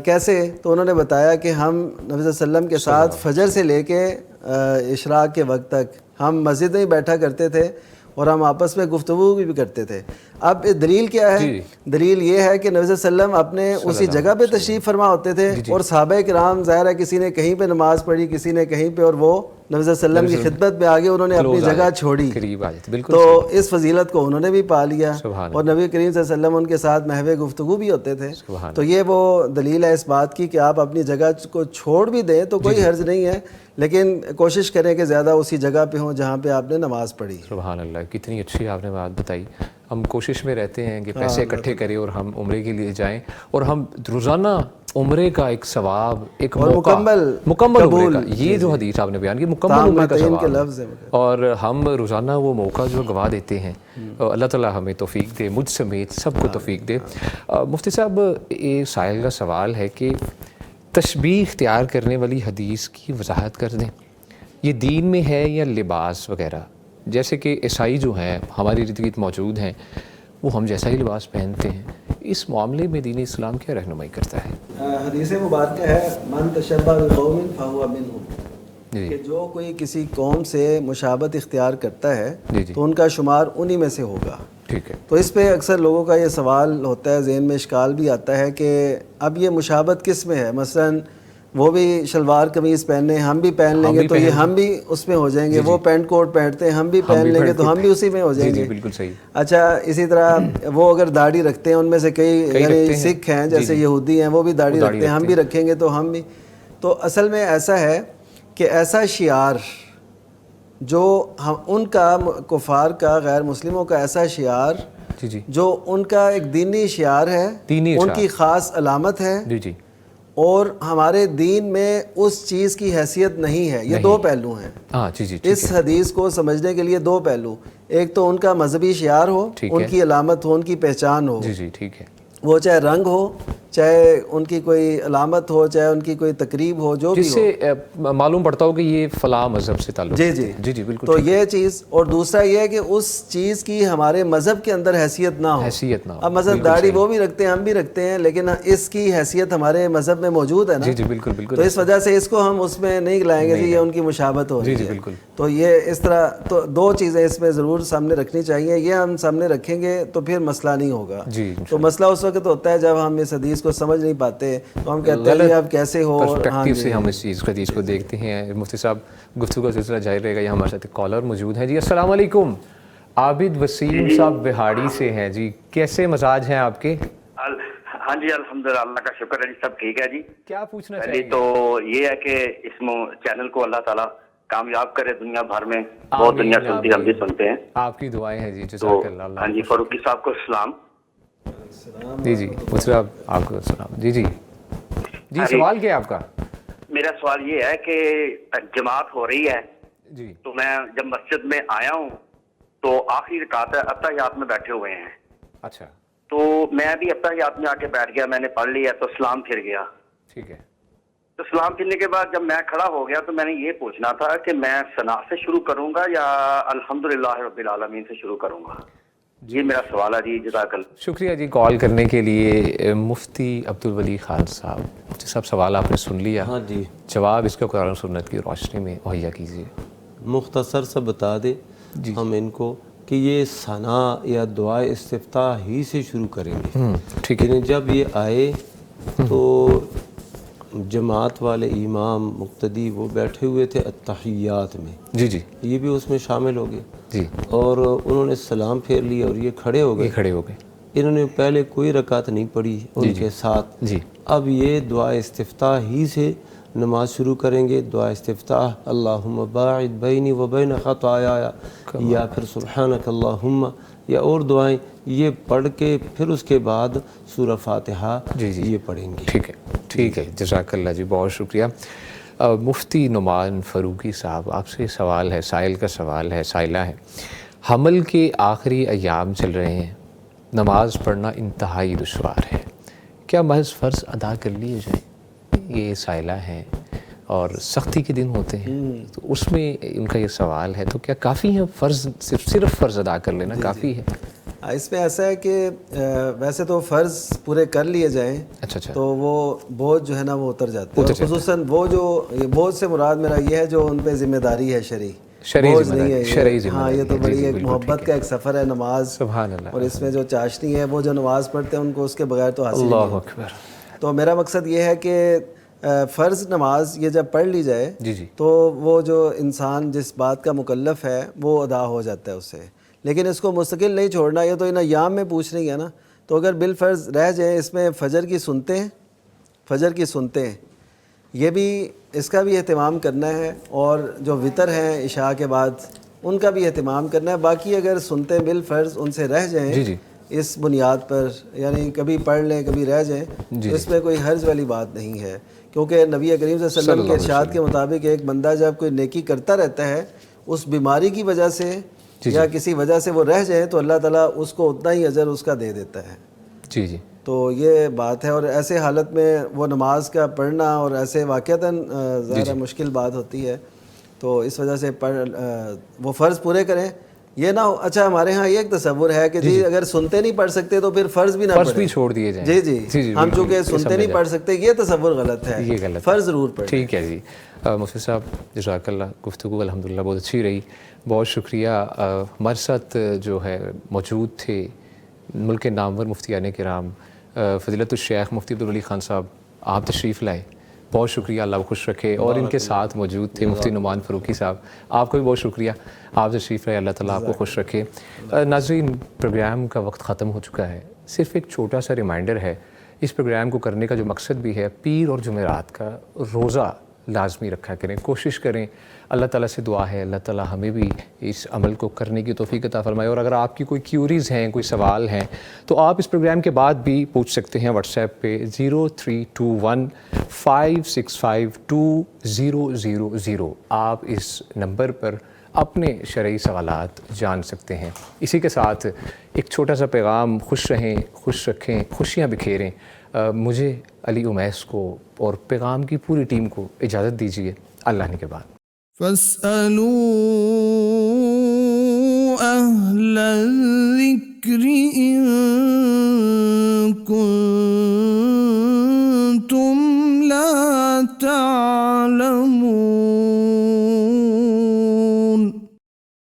کیسے؟ تو انہوں نے بتایا کہ ہم نبی صلی اللہ علیہ وسلم کے ساتھ فجر سے لے کے اشراق کے وقت تک ہم مسجد میں ہی بیٹھا کرتے تھے اور ہم آپس میں گفتگو بھی کرتے تھے. اب دلیل کیا ہے؟ دلیل یہ ہے کہ نبی صلی اللہ علیہ وسلم اپنے اسی جگہ پہ تشریف فرما ہوتے تھے اور صحابہ کرام ظاہر ہے کسی نے کہیں پہ نماز پڑھی کسی نے کہیں پہ, اور وہ نبی صلی اللہ علیہ وسلم کی خدمت میں آگے انہوں نے اپنی جگہ چھوڑی. تو اس فضیلت کو انہوں نے بھی پا لیا اور نبی کریم صلی اللہ علیہ وسلم ان کے ساتھ محو گفتگو بھی ہوتے تھے. تو یہ وہ دلیل ہے اس بات کی کہ آپ اپنی جگہ کو چھوڑ بھی دیں تو کوئی حرج نہیں ہے, لیکن کوشش کریں کہ زیادہ اسی جگہ پہ ہوں جہاں پہ آپ نے نماز پڑھی. سبحان اللہ, کتنی اچھی آپ نے بات بتائی. ہم کوشش میں رہتے ہیں کہ پیسے اکٹھے کریں اور ہم عمرے کے لیے جائیں, اور ہم روزانہ عمرے کا ایک ثواب, ایک مکمل عمرے کا, یہ جو حدیث آپ نے بیان کی مکمل عمرے کا ثواب, اور ہم روزانہ وہ موقع جو گوا دیتے ہیں. اللہ تعالیٰ ہمیں توفیق دے, مجھ سمیت سب کو توفیق دے. مفتی صاحب, یہ سائل کا سوال ہے کہ تشبیہ اختیار کرنے والی حدیث کی وضاحت کر دیں. یہ دین میں ہے یا لباس وغیرہ؟ جیسے کہ عیسائی جو ہیں ہماری ارد گرد موجود ہیں, وہ ہم جیسا ہی لباس پہنتے ہیں. اس معاملے میں دین اسلام کیا رہنمائی کرتا ہے؟ حدیث مبارکہ ہے من تشبہ بقوم فہو منہم, کہ جو کوئی کسی قوم سے مشابہت اختیار کرتا ہے تو ان کا شمار انہی میں سے ہوگا. ٹھیک ہے. تو اس پہ اکثر لوگوں کا یہ سوال ہوتا ہے, ذہن میں اشکال بھی آتا ہے کہ اب یہ مشابہت کس میں ہے؟ مثلاً وہ بھی شلوار قمیض پہننے, ہم بھی پہن لیں گے تو یہ ہم بھی اس میں ہو جائیں گے. وہ پینٹ کوٹ پہنتے ہیں, ہم بھی پہن لیں گے تو ہم بھی اسی میں ہو جائیں گے. بالکل صحیح. اچھا, اسی طرح وہ اگر داڑھی رکھتے ہیں, ان میں سے کئی یعنی سکھ ہیں جیسے یہودی ہیں, وہ بھی داڑھی رکھتے ہیں, ہم بھی رکھیں گے تو ہم بھی. تو اصل میں ایسا ہے کہ ایسا شعار جو ان کا کفار کا, غیر مسلموں کا ایسا شعار جو ان کا ایک دینی شعار ہے, ان کی خاص علامت ہے, اور ہمارے دین میں اس چیز کی حیثیت نہیں ہے. یہ دو پہلو ہیں اس حدیث کو سمجھنے کے لیے, دو پہلو. ایک تو ان کا مذہبی شعار ہو, ان کی علامت ہو, ان کی پہچان ہو, وہ چاہے رنگ ہو, چاہے ان کی کوئی علامت ہو, چاہے ان کی کوئی تقریب ہو, جو بھی ہو, جس سے معلوم پڑتا ہو کہ یہ فلاں مذہب سے تعلق. جی بالکل. تو یہ چیز. اور دوسرا یہ ہے کہ اس چیز کی ہمارے مذہب کے اندر حیثیت نہ ہو. اب مذہب داڑھی وہ بھی رکھتے ہیں, ہم بھی رکھتے ہیں, لیکن اس کی حیثیت ہمارے مذہب میں موجود ہے نا. جی بالکل. تو اس وجہ سے اس کو ہم اس میں نہیں لائیں گے, یہ ان کی مشابہت ہو رہی ہے. تو یہ اس طرح, تو دو چیزیں اس میں ضرور سامنے رکھنی چاہیے. یہ ہم سامنے رکھیں گے تو پھر مسئلہ نہیں ہوگا. تو مسئلہ اس وقت ہوتا ہے جب ہم اس حدیث کو سمجھ نہیں پاتے, تو ہم کہتے ہیں آپ کیسے ہو. پرسپیکٹیو سے ہم اس چیز حدیث کو دیکھتے ہیں. مفتی صاحب, گفتگو کا سلسلہ جاری رہے گا. یہ ہمارے ساتھ کالر موجود ہیں. جی السلام علیکم. عابد وسیم صاحب بہاڑی سے ہیں. جی کیسے مزاج ہیں آپ کے؟ ہاں جی الحمدللہ, اللہ کا شکر ہے جی, سب ٹھیک ہے جی. کیا پوچھنا چاہیے؟ تو یہ ہے کہ اس چینل کو اللہ تعالیٰ کامیاب کرے دنیا بھر میں. بہت دنیا سنتی ہے, ہم بھی سنتے ہیں. آپ کی دعائیں ہیں جی. تو جزاک اللہ. ہاں جی, فاروقی صاحب کو سلام. جی جی صاحب آپ کو سلام. جی جی جی سوال کیا ہے آپ کا؟ میرا سوال یہ ہے کہ جماعت ہو رہی ہے جی, تو میں جب مسجد میں آیا ہوں تو آخری رکعت اتحیات میں بیٹھے ہوئے ہیں. اچھا, تو میں بھی اتحیات میں آ کے بیٹھ گیا, میں نے پڑھ لیا تو سلام پھر گیا. ٹھیک ہے. تو سلام پھرنے کے بعد جب میں کھڑا ہو گیا تو میں نے یہ پوچھنا تھا کہ میں ثنا سے شروع کروں گا یا الحمدللہ رب العالمین سے شروع کروں گا. یہ میرا سوال ہے جی. جزاک اللہ. شکریہ جی کال کرنے کے لیے. مفتی عبدالولی خان صاحب, مفتی صاحب سوال آپ نے سن لیا. ہاں جی, جواب اس کا قرآن و سنت کی روشنی میں مہیا کیجیے. مختصر سا بتا دیں ہم ان کو کہ یہ ثنا یا دعائے استفتاح ہی سے شروع کریں گے. ٹھیک ہے. یعنی جب یہ آئے تو جماعت والے امام مقتدی وہ بیٹھے ہوئے تھے اتحیات میں. جی جی یہ بھی اس میں شامل ہو گئے جی, اور انہوں نے سلام پھیر لیا اور یہ کھڑے ہو گئے. کھڑے ہو گئے. انہوں نے پہلے کوئی رکعت نہیں پڑھی ان کے ساتھ. جی, اب یہ دعا استفتاح ہی سے نماز شروع کریں گے. دعا استفتاح اللہم باعد بینی و بین خطایا یا پھر سبحانک اللہم یا اور دعائیں یہ پڑھ کے پھر اس کے بعد سورہ فاتحہ یہ پڑھیں گے. ٹھیک ہے. ٹھیک ہے, جزاک اللہ جی, بہت شکریہ. مفتی نعمان فاروقی صاحب آپ سے سوال ہے, سائل کا سوال ہے, سائلہ ہے. حمل کے آخری ایام چل رہے ہیں, نماز پڑھنا انتہائی دشوار ہے, کیا محض فرض ادا کر لیے جائیں؟ یہ سائلہ ہیں اور سختی کے دن ہوتے ہیں, تو اس میں ان کا یہ سوال ہے, تو کیا کافی ہے فرض, صرف فرض ادا کر لینا کافی ہے؟ اس میں ایسا ہے کہ ویسے تو فرض پورے کر لیے جائیں تو وہ بوجھ جو ہے نا وہ اتر جاتے ہیں, خصوصاً وہ جو بوجھ سے مراد میرا یہ ہے جو ان پہ ذمہ داری ہے شرعی بوجھ نہیں ہے. ہاں, یہ تو بڑی ایک محبت کا ایک سفر ہے نماز, سبحان اللہ, اور اس میں جو چاشنی ہے وہ جو نماز پڑھتے ہیں ان کو اس کے بغیر تو حاصل نہیں ہوتی. تو میرا مقصد یہ ہے کہ فرض نماز یہ جب پڑھ لی جائے تو وہ جو انسان جس بات کا مکلف ہے وہ ادا ہو جاتا ہے اس سے. لیکن اس کو مستقل نہیں چھوڑنا. یہ تو ان ایام میں پوچھ رہی ہے نا, تو اگر بالفرض رہ جائے اس میں فجر کی سنتے ہیں یہ بھی, اس کا بھی اہتمام کرنا ہے, اور جو وطر ہیں عشاء کے بعد ان کا بھی اہتمام کرنا ہے. باقی اگر سنتے بالفرض ان سے رہ جائیں اس بنیاد پر, یعنی کبھی پڑھ لیں کبھی رہ جائیں, اس میں کوئی حرج والی بات نہیں ہے. کیونکہ نبی کریم صلی اللہ علیہ وسلم کے ارشاد کے مطابق ایک بندہ جب کوئی نیکی کرتا رہتا ہے اس بیماری کی وجہ سے یا کسی وجہ سے وہ رہ جائے تو اللہ تعالیٰ اس کو اتنا ہی اجر اس کا دے دیتا ہے. جی جی, تو یہ بات ہے. اور ایسے حالت میں وہ نماز کا پڑھنا اور ایسے واقعتاً ظاہر مشکل بات ہوتی ہے, تو اس وجہ سے وہ فرض پورے کریں. یہ نہ ہو, اچھا ہمارے ہاں یہ ایک تصور ہے کہ جی اگر سنتے نہیں پڑھ سکتے تو پھر فرض بھی نہ پڑھیں, فرض بھی چھوڑ دیے جائیں. جی ہم چونکہ سنتے نہیں پڑھ سکتے, یہ تصور غلط ہے, یہ غلط, فرض ضرور پڑھیں. ٹھیک ہے جی. مفتی صاحب جزاک اللہ, گفتگو الحمدللہ بہت اچھی رہی, بہت شکریہ. ہمارے ساتھ جو ہے موجود تھے ملک کے نامور مفتیان کرام فضیلت الشیخ مفتی عبدالولی خان صاحب, آپ تشریف لائے, بہت شکریہ, اللہ خوش رکھے. اور ان کے ساتھ موجود تھے مفتی نعمان فاروقی صاحب, آپ کو بھی بہت شکریہ, آپ تشریف لائے, اللہ تعالیٰ آپ کو خوش رکھے. ناظرین, پروگرام کا وقت ختم ہو چکا ہے. صرف ایک چھوٹا سا ریمائنڈر ہے, اس پروگرام کو کرنے کا جو مقصد بھی ہے, پیر اور جمعرات کا روزہ لازمی رکھا کریں, کوشش کریں. اللہ تعالیٰ سے دعا ہے اللہ تعالیٰ ہمیں بھی اس عمل کو کرنے کی توفیق عطا فرمائے. اور اگر آپ کی کوئی کیوریز ہیں, کوئی سوال ہیں, تو آپ اس پروگرام کے بعد بھی پوچھ سکتے ہیں واٹس ایپ پہ 0321565200. آپ اس نمبر پر اپنے شرعی سوالات جان سکتے ہیں. اسی کے ساتھ ایک چھوٹا سا پیغام, خوش رہیں, خوش رکھیں, خوشیاں بکھیریں. مجھے علی امیس کو اور پیغام کی پوری ٹیم کو اجازت دیجیے, اللہ نے کے بعد. فاسألوا أهل الذكر